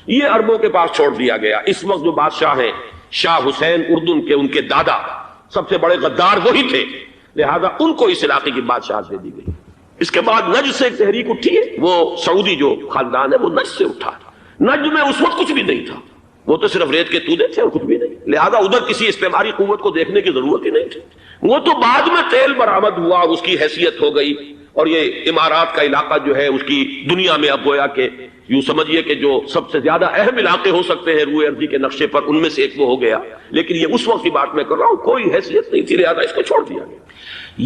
یہ عربوں کے پاس چھوڑ دیا گیا. اس وقت جو بادشاہ ہیں شاہ حسین اردن کے، ان کے دادا سب سے بڑے غدار وہی تھے، لہذا ان کو اس علاقے کی بادشاہت دے دی گئی. اس کے بعد نجد سے ایک تحریک اٹھی ہے، وہ سعودی جو خاندان ہے وہ نجد سے اٹھا. نجد میں اس وقت کچھ بھی نہیں تھا، وہ تو صرف ریت کے تودے تھے اور کچھ بھی نہیں، لہذا ادھر کسی استعماری قوت کو دیکھنے کی ضرورت ہی نہیں تھی. وہ تو بعد میں تیل برآمد ہوا اور اس کی حیثیت ہو گئی، اور یہ امارات کا علاقہ جو ہے اس کی دنیا میں اب گویا کہ یوں سمجھیے کہ جو سب سے زیادہ اہم علاقے ہو سکتے ہیں روئے ارضی کے نقشے پر، ان میں سے ایک وہ ہو گیا. لیکن یہ اس وقت کی بات میں کر رہا ہوں، کوئی حیثیت نہیں تھی، لہذا اس کو چھوڑ دیا گیا.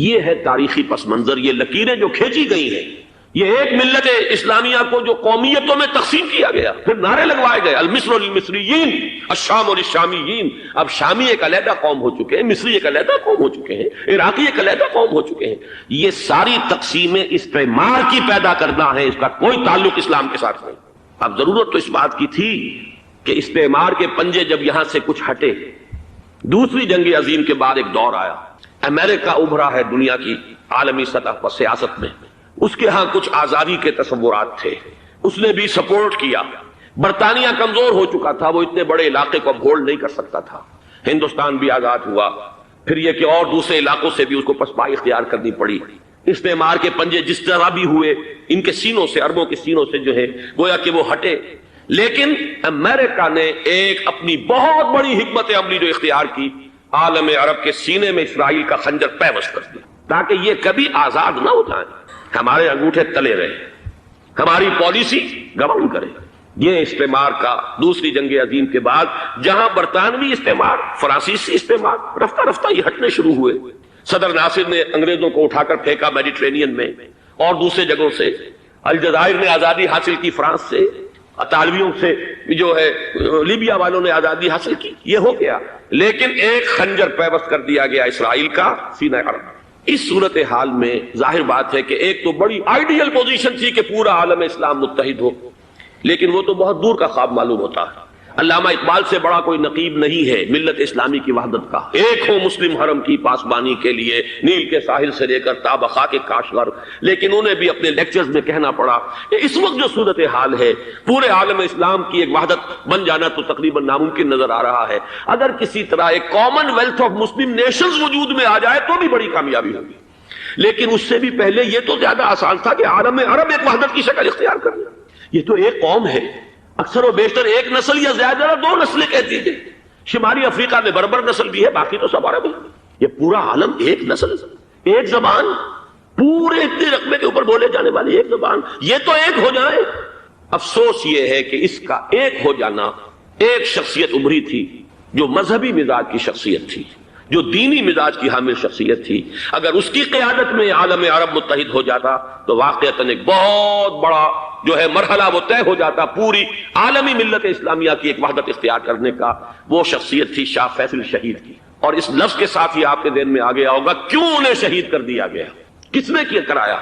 یہ ہے تاریخی پس منظر، یہ لکیریں جو کھینچی گئی ہیں. یہ ایک ملت اسلامیہ کو جو قومیتوں میں تقسیم کیا گیا، پھر نعرے لگوائے گئے المصر للمصریین الشام للشامیین. اب شامی ایک علیحدہ قوم ہو چکے ہیں، مصری ایک علیحدہ قوم ہو چکے ہیں، عراقی ایک علیحدہ قوم ہو چکے ہیں. یہ ساری تقسیمیں استعمار کی پیدا کرنا ہے، اس کا کوئی تعلق اسلام کے ساتھ نہیں. اب ضرورت تو اس بات کی تھی کہ استعمار کے پنجے جب یہاں سے کچھ ہٹے، دوسری جنگ عظیم کے بعد ایک دور آیا، امریکہ ابھرا ہے دنیا کی عالمی سطح پر سیاست میں. اس کے ہاں کچھ آزادی کے تصورات تھے، اس نے بھی سپورٹ کیا. برطانیہ کمزور ہو چکا تھا، وہ اتنے بڑے علاقے کو اب ہولڈ نہیں کر سکتا تھا. ہندوستان بھی آزاد ہوا، پھر یہ کہ اور دوسرے علاقوں سے بھی اس کو پسپائی اختیار کرنی پڑی. استعمار کے پنجے جس طرح بھی ہوئے، ان کے سینوں سے، عربوں کے سینوں سے جو ہے گویا کہ وہ ہٹے. لیکن امریکہ نے ایک اپنی بہت بڑی حکمت عملی جو اختیار کی، عالم عرب کے سینے میں اسرائیل کا خنجر پیوست کر دیا تاکہ یہ کبھی آزاد نہ ہو جائیں، ہمارے انگوٹھے تلے رہے، ہماری پالیسی گورن کرے. یہ استعمار کا دوسری جنگ عظیم کے بعد جہاں برطانوی استعمار، فرانسیسی استعمار رفتہ رفتہ یہ ہٹنے شروع ہوئے. صدر ناصر نے انگریزوں کو اٹھا کر پھینکا میڈیٹرینین میں اور دوسرے جگہوں سے. الجزائر نے آزادی حاصل کی فرانس سے، اطالویوں سے جو ہے لیبیا والوں نے آزادی حاصل کی. یہ ہو گیا، لیکن ایک خنجر پیوست کر دیا گیا اسرائیل کا سینہ عرب. اس صورتحال میں ظاہر بات ہے کہ ایک تو بڑی آئیڈیل پوزیشن تھی کہ پورا عالم اسلام متحد ہو، لیکن وہ تو بہت دور کا خواب معلوم ہوتا ہے. علامہ اقبال سے بڑا کوئی نقیب نہیں ہے ملت اسلامی کی وحدت کا. ایک ہو مسلم حرم کی پاسبانی کے لیے نیل کے ساحل سے لے کر تا بخاک کاشغر. لیکن انہیں بھی اپنے لیکچرز میں کہنا پڑا کہ اس وقت جو صورتحال ہے پورے عالم اسلام کی ایک وحدت بن جانا تو تقریباً ناممکن نظر آ رہا ہے. اگر کسی طرح ایک common wealth of Muslim nations وجود میں آ جائے تو بھی بڑی کامیابی ہوگی، لیکن اس سے بھی پہلے یہ تو زیادہ آسان تھا کہ عالم عرب ایک وحدت کی شکل اختیار کر لیا. یہ تو ایک قوم ہے، اکثر و بیشتر ایک نسل یا زیادہ دو نسلیں کہتی ہیں. شمالی افریقہ میں بربر نسل بھی ہے، باقی تو سب عرب ہیں. یہ پورا عالم ایک نسل، ایک زبان، پورے اتنے رقبے کے اوپر بولے جانے والی ایک زبان، یہ تو ایک ہو جائے. افسوس یہ ہے کہ اس کا ایک ہو جانا، ایک شخصیت ابھری تھی جو مذہبی مزاج کی شخصیت تھی، جو دینی مزاج کی حامل شخصیت تھی. اگر اس کی قیادت میں عالم عرب متحد ہو جاتا تو واقعتاً ایک بہت بڑا جو ہے مرحلہ وہ طے ہو جاتا پوری عالمی ملت اسلامیہ کی ایک وحدت اختیار کرنے کا. وہ شخصیت تھی شاہ فیصل شہید کی. اور اس لفظ کے ساتھ ہی آپ کے ذہن میں آ گیا ہوگا کیوں انہیں شہید کر دیا گیا، کس نے کیا کرایا،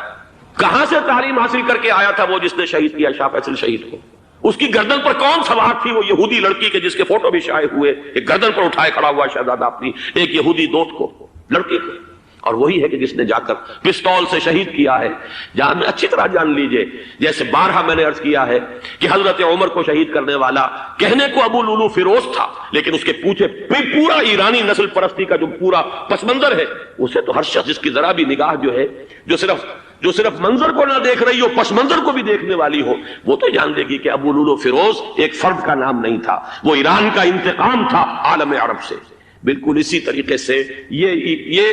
کہاں سے تعلیم حاصل کر کے آیا تھا وہ جس نے شہید کیا شاہ فیصل شہید کو. اس کی گردن پر کون سوار تھی، وہ یہودی لڑکی کے جس کے فوٹو بھی شائع ہوئے، ایک گردن پر اٹھائے کھڑا ہوا شہزادہ اپنی ایک یہودی دوست کو، لڑکی کو. اور وہی ہے کہ جس نے جا کر پستول سے شہید کیا ہے. جان اچھی طرح جان لیجئے، جیسے بارہا میں نے عرض کیا ہے کہ حضرت عمر کو شہید کرنے والا کہنے کو ابو لولو فیروز تھا، لیکن اس کے پیچھے پورا ایرانی نسل پرستی کا جو پورا پس منظر ہے، اسے تو ہر شخص جس کی ذرا بھی نگاہ جو ہے جو صرف منظر کو نہ دیکھ رہی ہو، پس منظر کو بھی دیکھنے والی ہو، وہ تو جان دے گی کہ ابو لولو فیروز ایک فرد کا نام نہیں تھا، وہ ایران کا انتقام تھا عالم عرب سے. بالکل اسی طریقے سے یہ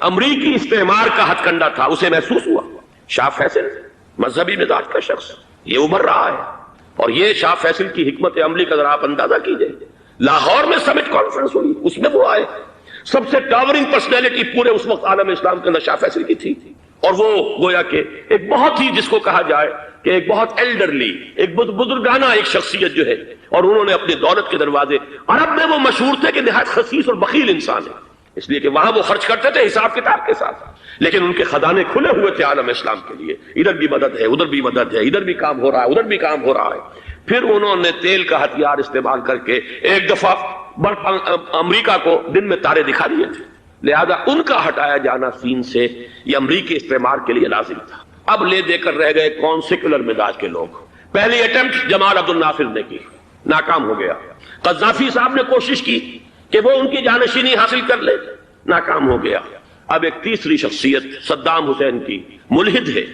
امریکی استعمار کا ہتھ کنڈا تھا، اسے محسوس ہوا. شاہ فیصل مذہبی مزاج کا شخص یہ ابھر رہا ہے، اور یہ شاہ فیصل کی حکمت عملی کا ذرا آپ اندازہ کیجئے. لاہور میں سمٹ کانفرنس ہوئی، اس میں وہ آئے، سب سے ٹاورنگ پرسنالٹی پورے اس وقت عالم اسلام کے اندر شاہ فیصل کی تھی. اور وہ گویا کہ ایک بہت ہی جس کو کہا جائے کہ ایک بہت ایلڈرلی، ایک بزرگانہ ایک شخصیت جو ہے، اور انہوں نے اپنی دولت کے دروازے، عرب میں وہ مشہور تھے کہ نہایت خسیس اور بخیل انسان ہے، اس لیے کہ وہاں وہ خرچ کرتے تھے حساب کتاب کے ساتھ، لیکن ان کے خزانے کھلے ہوئے تھے عالم اسلام کے لیے. ادھر بھی مدد ہے، ادھر بھی مدد ہے، ادھر بھی کام ہو رہا ہے، ادھر بھی کام ہو رہا ہے. پھر انہوں نے تیل کا ہتھیار استعمال کر کے ایک دفعہ امریکہ کو دن میں تارے دکھا دیے تھے، لہذا ان کا ہٹایا جانا سین سے یہ امریکی استعمار کے لیے لازم تھا. اب لے دے کر رہ گئے کون؟ سیکولر مزاج کے لوگ. پہلی اٹیمپٹ جمال عبد الناصر نے کی، ناکام ہو گیا. قذافی صاحب نے کوشش کی کہ وہ ان کی جانشینی حاصل کر لے, ناکام ہو گیا. اب ایک تیسری شخصیت صدام حسین کی, ملحد ہے,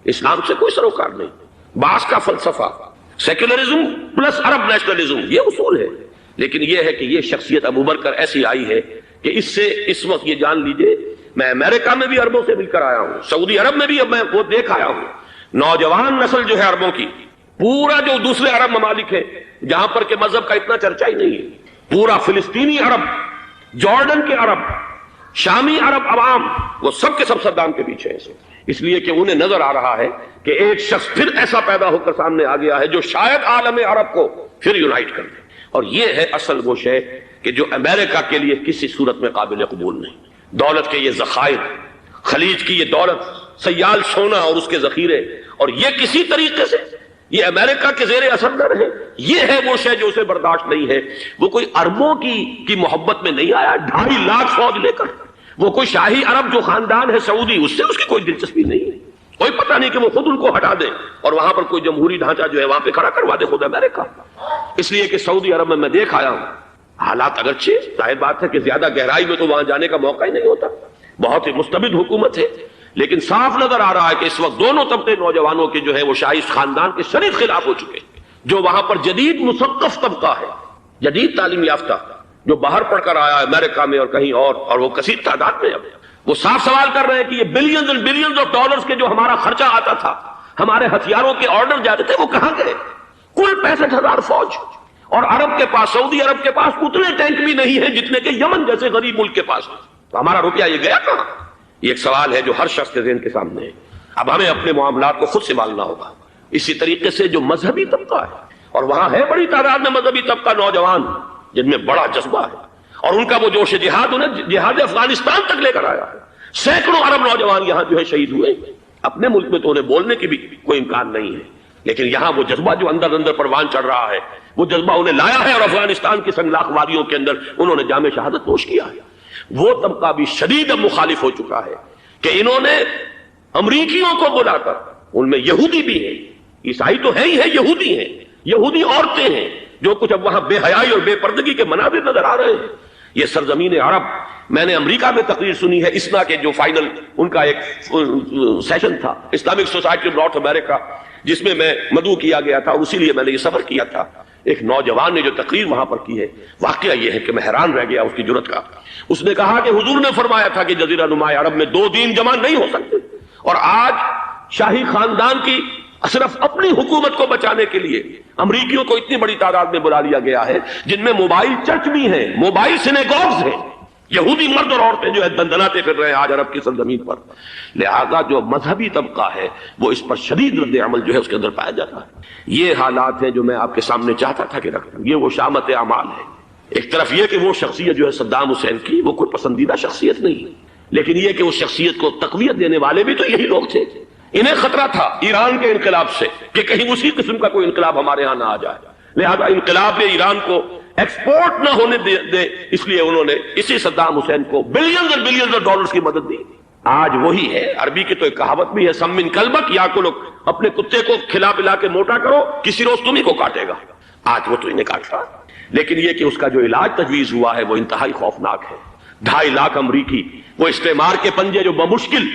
اسلام سے کوئی سروکار نہیں. باس کا فلسفہ سیکولرزم پلس عرب نیشنلزم, یہ اصول ہے. لیکن یہ ہے کہ یہ شخصیت ابوبکر ایسی آئی ہے کہ اس سے اس وقت یہ جان لیجئے, میں امریکہ میں بھی عربوں سے مل کر آیا ہوں, سعودی عرب میں بھی اب میں وہ دیکھ آیا ہوں. نوجوان نسل جو ہے عربوں کی, پورا جو دوسرے عرب ممالک ہیں جہاں پر کہ مذہب کا اتنا چرچا ہی نہیں ہے, پورا فلسطینی عرب, جارڈن کے عرب, شامی عرب عوام, وہ سب کے سب صدام کے پیچھے ہیں. اس لیے کہ انہیں نظر آ رہا ہے کہ ایک شخص پھر ایسا پیدا ہو کر سامنے آ گیا ہے جو شاید عالم عرب کو پھر یونائٹ کر دے. اور یہ ہے اصل وہ شے کہ جو امریکہ کے لیے کسی صورت میں قابل قبول نہیں. دولت کے یہ ذخائر, خلیج کی یہ دولت, سیال سونا اور اس کے ذخیرے, اور یہ کسی طریقے سے یہ امریکہ کے زیر اثر نہ رہے, یہ ہے وہ شے جو اسے برداشت نہیں ہے. وہ کوئی عربوں کی محبت میں نہیں آیا 2.5 لاکھ فوج لے کر, وہ کوئی شاہی عرب جو خاندان ہے سعودی, اس سے اس کی کوئی دلچسپی نہیں ہے. کوئی پتہ نہیں کہ وہ خود ان کو ہٹا دے اور وہاں پر کوئی جمہوری ڈھانچہ جو ہے وہاں پہ کھڑا کروا دے خود امریکہ. اس لیے کہ سعودی عرب میں دیکھ آیا ہوں, حالات اگرچہ ظاہر بات ہے کہ زیادہ گہرائی میں تو وہاں جانے کا موقع ہی نہیں ہوتا, بہت ہی مستبد حکومت ہے, لیکن صاف نظر آ رہا ہے کہ اس وقت دونوں طبقے نوجوانوں کے جو ہے وہ شاہی خاندان کے شدید خلاف ہو چکے ہیں. جو وہاں پر جدید مثقف طبقہ ہے, جدید تعلیم یافتہ, جو باہر پڑھ کر آیا ہے امریکہ میں اور کہیں اور وہ کثیر تعداد میں, اب وہ صاف سوال کر رہے ہیں کہ یہ billions and billions of dollars کے جو ہمارا خرچہ آتا تھا, ہمارے ہتھیاروں کے آرڈر جاتے تھے, وہ کہاں گئے؟ کل 65,000 فوج, اور عرب کے پاس, سعودی عرب کے پاس اتنے ٹینک بھی نہیں ہیں جتنے کہ یمن جیسے غریب ملک کے پاس. تو ہمارا روپیہ یہ گیا کہاں؟ یہ ایک سوال ہے جو ہر شخص کے ذہن کے سامنے ہے. اب ہمیں اپنے معاملات کو خود سنبھالنا ہوگا. اسی طریقے سے جو مذہبی طبقہ ہے, اور وہاں ہے بڑی تعداد میں مذہبی طبقہ نوجوان جن میں بڑا جذبہ ہے, اور ان کا وہ جوش جہاد انہیں جہاد افغانستان تک لے کر آیا ہے. سینکڑوں عرب نوجوان یہاں جو ہے شہید ہوئے. اپنے ملک میں تو انہیں بولنے کی بھی کوئی امکان نہیں ہے, لیکن یہاں وہ جذبہ جو اندر اندر پروان چڑھ رہا ہے, وہ جذبہ انہیں لایا ہے, اور افغانستان کی سنگلاخ وادیوں کے اندر انہوں نے جام شہادت نوش کیا ہے. وہ طبقہ بھی شدید اب مخالف ہو چکا ہے کہ انہوں نے امریکیوں کو بلا کر, ان میں یہودی بھی ہیں, عیسائی تو ہے ہی ہے, یہودی ہیں, یہودی عورتیں ہیں, جو کچھ اب وہاں بے حیائی اور بے پردگی کے مناظر نظر آ رہے ہیں. یہ سرزمین عرب, میں نے امریکہ میں تقریر سنی ہے اسنا کے جو فائنل ان کا ایک سیشن تھا اسلامک سوسائٹی آف نارتھ امریکہ, جس میں میں مدعو کیا گیا تھا, اور اسی لیے میں نے یہ سفر کیا تھا. ایک نوجوان نے جو تقریر وہاں پر کی ہے, واقعہ یہ ہے کہ میں حیران رہ گیا اس کی جرأت کا. اس نے کہا کہ حضور نے فرمایا تھا کہ جزیرہ نما عرب میں 2 دین جمع نہیں ہو سکتے, اور آج شاہی خاندان کی صرف اپنی حکومت کو بچانے کے لیے امریکیوں کو اتنی بڑی تعداد میں بلا لیا گیا ہے, جن میں موبائل چرچ بھی ہیں, موبائل سینیگوگز ہیں. یہودی مرد اور عورتیں جو ہے دندناتے پھر رہے ہیں آج عرب کی سرزمین پر. لہذا جو مذہبی طبقہ ہے وہ اس پر شدید رد عمل جو ہے اس کے اندر پایا جاتا ہے. یہ حالات ہیں جو میں آپ کے سامنے چاہتا تھا کہ رکھوں. یہ وہ شامت اعمال ہے. ایک طرف یہ کہ وہ شخصیت جو ہے صدام حسین کی, وہ کوئی پسندیدہ شخصیت نہیں, لیکن یہ کہ اس شخصیت کو تقویت دینے والے بھی تو یہی لوگ تھے. انہیں خطرہ تھا ایران کے انقلاب سے کہ کہیں اسی قسم کا کوئی انقلاب ہمارے ہاں نہ آ جائے. لہذا انقلاب ایران کو ایکسپورٹ نہ ہونے دے, اس لیے انہوں نے اسی صدام حسین کو بلینز اور بلینز آف ڈالرز کی مدد دی. آج وہی ہے. عربی کی تو ایک کہاوت بھی ہے, سم من کلبک یا کو لوگ, اپنے کتے کو کھلا پلا کے موٹا کرو, کسی روز تمہیں کو کاٹے گا. آج وہ تو انہیں کاٹ رہا, لیکن یہ کہ اس کا جو علاج تجویز ہوا ہے وہ انتہائی خوفناک ہے. 2.5 لاکھ امریکی وہ استعمار کے پنجے جو بمشکل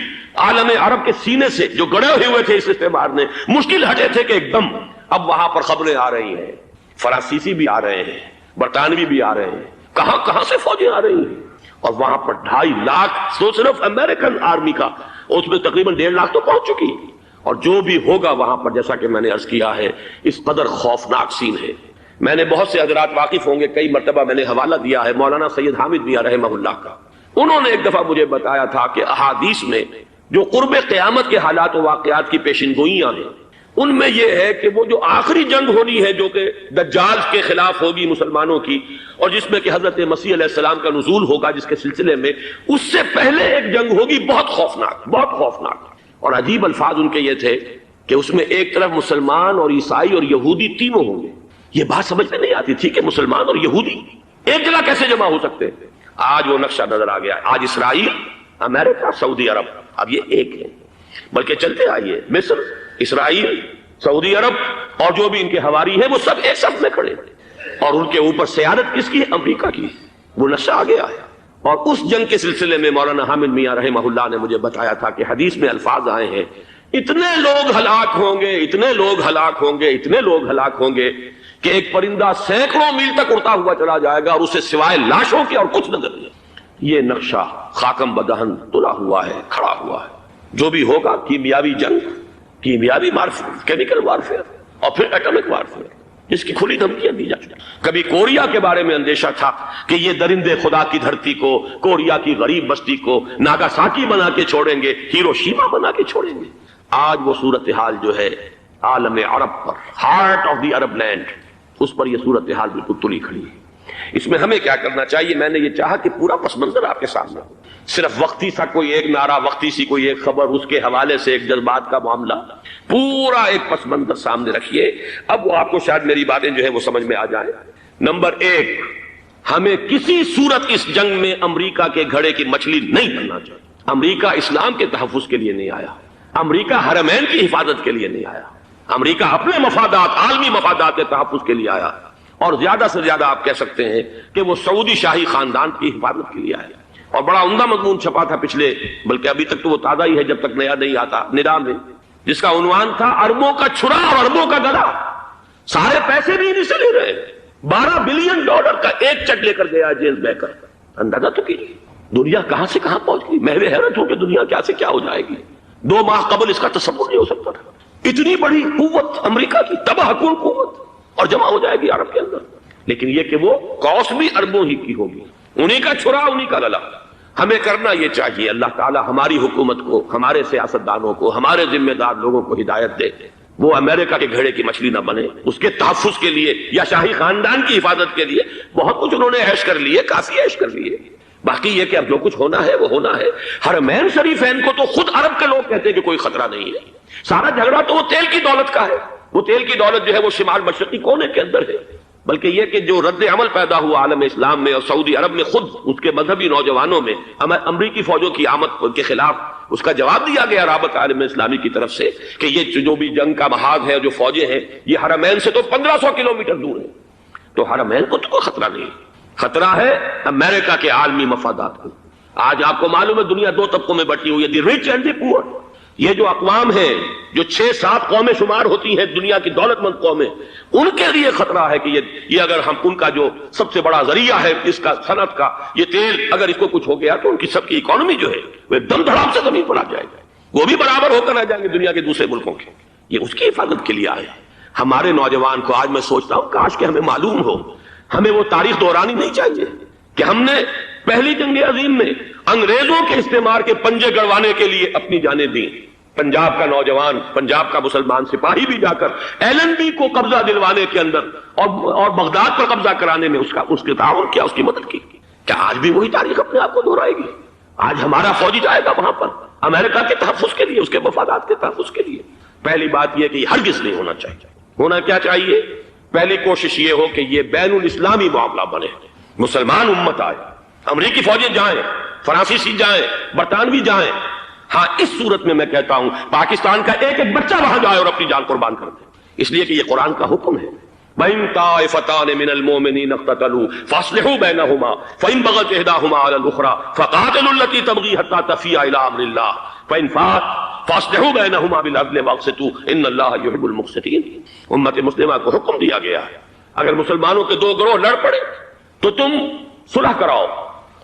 عالم عرب کے سینے سے جو گڑے ہوئے تھے اس استعمار نے, مشکل ہٹے تھے کہ ایک دم اب وہاں پر خبریں آ رہی ہیں, فرانسیسی بھی آ رہے ہیں, برطانوی بھی آ رہے ہیں, کہاں کہاں سے فوجیں آ رہی ہیں, اور وہاں پر 2.5 لاکھ تو صرف امریکن آرمی کا, اس میں تقریباً 1.5 لاکھ تو پہنچ چکی. اور جو بھی ہوگا وہاں پر, جیسا کہ میں نے عرض کیا ہے, اس قدر خوفناک سین ہے. میں نے بہت سے حضرات واقف ہوں گے, کئی مرتبہ میں نے حوالہ دیا ہے مولانا سید حامد میاں رحمہ اللہ کا. انہوں نے ایک دفعہ مجھے بتایا تھا کہ احادیث میں جو قرب قیامت کے حالات و واقعات کی پیشن گوئیاں ہیں, ان میں یہ ہے کہ وہ جو آخری جنگ ہونی ہے جو کہ دجال کے خلاف ہوگی مسلمانوں کی, اور جس میں کہ حضرت مسیح علیہ السلام کا نزول ہوگا, جس کے سلسلے میں اس سے پہلے ایک جنگ ہوگی بہت خوفناک, بہت خوفناک. اور عجیب الفاظ ان کے یہ تھے کہ اس میں ایک طرف مسلمان اور عیسائی اور یہودی تینوں ہوں گے. یہ بات سمجھ میں نہیں آتی تھی کہ مسلمان اور یہودی ایک جگہ کیسے جمع ہو سکتے ہیں. آج وہ نقشہ نظر آ گیا. آج اسرائیل, امریکہ, سعودی عرب اب یہ ایک ہے. بلکہ چلتے آئیے, مصر, اسرائیل, سعودی عرب اور جو بھی ان کے حواری ہیں وہ سب ایک صف میں کھڑے ہیں. اور ان کے اوپر سیادت کس کی ہے؟ امریکہ کی. وہ نشہ آ گیا ہے. اور اس جنگ کے سلسلے میں مولانا حامد میاں رحمہ اللہ نے مجھے بتایا تھا کہ حدیث میں الفاظ آئے ہیں اتنے لوگ ہلاک ہوں گے، اتنے لوگ ہلاک ہوں گے، اتنے لوگ ہلاک ہوں گے کہ ایک پرندہ سینکڑوں میل تک اڑتا ہوا چلا جائے گا اور اسے سوائے لاشوں کے اور کچھ نظر نہیں. یہ نقشہ خاکم بدہن تلا ہوا ہے، کھڑا ہوا ہے. جو بھی ہوگا کیمیاوی جنگ، کیمیاوی وارفیئر، کیمیکل وارفیئر اور پھر ایٹمک وارفیئر، جس کی کھلی دھمکیاں دی جاتی ہیں. کبھی کوریا کے بارے میں اندیشہ تھا کہ یہ درندے خدا کی دھرتی کو، کوریا کی غریب بستی کو ناگاساکی بنا کے چھوڑیں گے، ہیروشیما بنا کے چھوڑیں گے. آج وہ صورتحال جو ہے عالم عرب پر، heart of the Arab land, اس پر یہ صورتحال بالکل تلی کھڑی ہے. اس میں ہمیں کیا کرنا چاہیے؟ میں نے یہ چاہا کہ پورا پس منظر آپ کے سامنے ہو. صرف وقتی سا کوئی ایک نعرہ، وقتی سی کوئی ایک خبر، اس کے حوالے سے ایک جذبات کا معاملہ، پورا ایک پس منظر سامنے رکھیے. اب وہ آپ کو شاید میری باتیں جو ہے وہ سمجھ میں آ جائیں. نمبر ایک، ہمیں کسی صورت اس جنگ میں امریکہ کے گھڑے کی مچھلی نہیں بننا چاہیے. امریکہ اسلام کے تحفظ کے لیے نہیں آیا، امریکہ حرمین کی حفاظت کے لیے نہیں آیا، امریکہ اپنے مفادات، عالمی مفادات کے تحفظ کے لیے آیا. اور زیادہ سے زیادہ آپ کہہ سکتے ہیں کہ وہ سعودی شاہی خاندان کی حفاظت کے لیے آیا. اور بڑا عمدہ مضمون چھپا تھا پچھلے، بلکہ ابھی تک تو وہ تازہ ہی ہے جب تک نیا نہیں آتا، ندا میں، جس کا عنوان تھا اربوں کا چھڑا اور اربوں کا گدا. سارے پیسے بھی انہیں سے لے رہے ہیں. $12 بلین کا ایک چیک لے کر گیا جیمز بیکر. اندازہ تو کیجیے دنیا کہاں سے کہاں پہنچ گئی. میں حیرت ہوں کہ دنیا کیا سے کیا ہو جائے گی. 2 ماہ قبل اس کا تصور نہیں ہو سکتا تھا. اتنی بڑی قوت امریکہ کی، تباہ کن قوت، اور جمع ہو جائے گی عرب کے اندر. لیکن یہ کہ وہ کاسٹ بھی اربوں ہی کی ہوگی، انہی کا چھڑا انہی کا للا. ہمیں کرنا یہ چاہیے، اللہ تعالی ہماری حکومت کو، ہمارے سیاستدانوں کو، ہمارے ذمہ دار لوگوں کو ہدایت دے، وہ امریکہ کے گھڑے کی مچھلی نہ بنے. اس کے تحفظ کے لیے یا شاہی خاندان کی حفاظت کے لیے بہت کچھ انہوں نے عیش کر لیے، کافی عیش کر لیے. باقی یہ کہ اب جو کچھ ہونا ہے وہ ہونا ہے. حرمین شریفین کو تو خود عرب کے لوگ کہتے ہیں کہ کوئی خطرہ نہیں ہے. سارا جھگڑا تو وہ تیل کی دولت کا ہے. وہ تیل کی دولت جو ہے وہ شمال مشرقی کونے کے اندر ہے. بلکہ یہ کہ جو رد عمل پیدا ہوا عالم اسلام میں اور سعودی عرب میں، خود اس کے مذہبی نوجوانوں میں امریکی فوجوں کی آمد کے خلاف اس کا جواب دیا گیا رابطہ عالم اسلامی کی طرف سے کہ یہ جو بھی جنگ کا محاذ ہے، جو فوجیں ہیں، یہ حرمین سے تو 1500 کلومیٹر دور ہے. تو حرمین کو تو کوئی خطرہ نہیں، خطرہ ہے امریکہ کے عالمی مفادات کو. آج آپ کو معلوم ہے دنیا 2 طبقوں میں بٹی ہوئی ہے، دی ریچ اینڈ دی پور. یہ جو اقوام ہیں، جو 6-7 قومیں شمار ہوتی ہیں دنیا کی دولت مند قومیں، ان کے لیے خطرہ ہے کہ یہ اگر ہم ان کا جو سب سے بڑا ذریعہ ہے اس کا صنعت کا، یہ تیل، اگر اس کو کچھ ہو گیا تو ان کی سب کی اکانومی جو ہے وہ دم دھڑام سے زمین پر آ جائے گا. وہ بھی برابر ہو کر آ جائیں گے دنیا کے دوسرے ملکوں کے. یہ اس کی حفاظت کے لیے آئے. ہمارے نوجوان کو آج میں سوچتا ہوں کاش کہ ہمیں معلوم ہو، ہمیں وہ تاریخ دہرانی نہیں چاہیے کہ ہم نے پہلی جنگ عظیم میں انگریزوں کے استعمار کے پنجے گڑوانے کے لیے اپنی جانیں دیں. پنجاب کا نوجوان، پنجاب کا مسلمان سپاہی بھی جا کر ایلن بی کو قبضہ دلوانے کے اندر اور بغداد پر قبضہ کرانے میں اس کے تعاون کیا، اس کی مدد کی. کیا آج بھی وہی تاریخ اپنے آپ کو دہرائے گی؟ آج ہمارا فوجی جائے گا وہاں پر امریکہ کے تحفظ کے لیے، اس کے مفادات کے تحفظ کے لیے. پہلی بات یہ کہ یہ ہرگز نہیں ہونا چاہیے. ہونا کیا چاہیے؟ پہلی کوشش یہ ہو کہ یہ بین الاسلامی معاملہ بنے، مسلمان امت آئے، امریکی فوجیں جائیں، فرانسیسی جائیں، برطانوی جائیں. ہاں اس صورت میں کہتا ہوں پاکستان کا ایک ایک بچہ وہاں جائے اور اپنی جان قربان کر دے، اس لیے کہ یہ قرآن کا حکم ہے. وَإِن طَائِفَتَانِ مِنَ الْمُؤْمِنِينَ اقْتَتَلُوا فَأَصْلِحُوا بَيْنَهُمَا فَإِن بَغَتْ إِحْدَاهُمَا عَلَى الْأُخْرَى فَقَاتِلُوا الَّتِي تَبْغِي حَتَّى تَفِيءَ إِلَى أَمْرِ اللَّهِ فَإِن فَاءَتْ فَأَصْلِحُوا بَيْنَهُمَا بِالْعَدْلِ وَأَقْسِطُوا إِنَّ اللَّهَ يُحِبُّ الْمُقْسِطِينَ. امت مسلمہ کو حکم دیا گیا ہے اگر مسلمانوں کے 2 گروہ لڑ پڑے تو تم صلح کراؤ،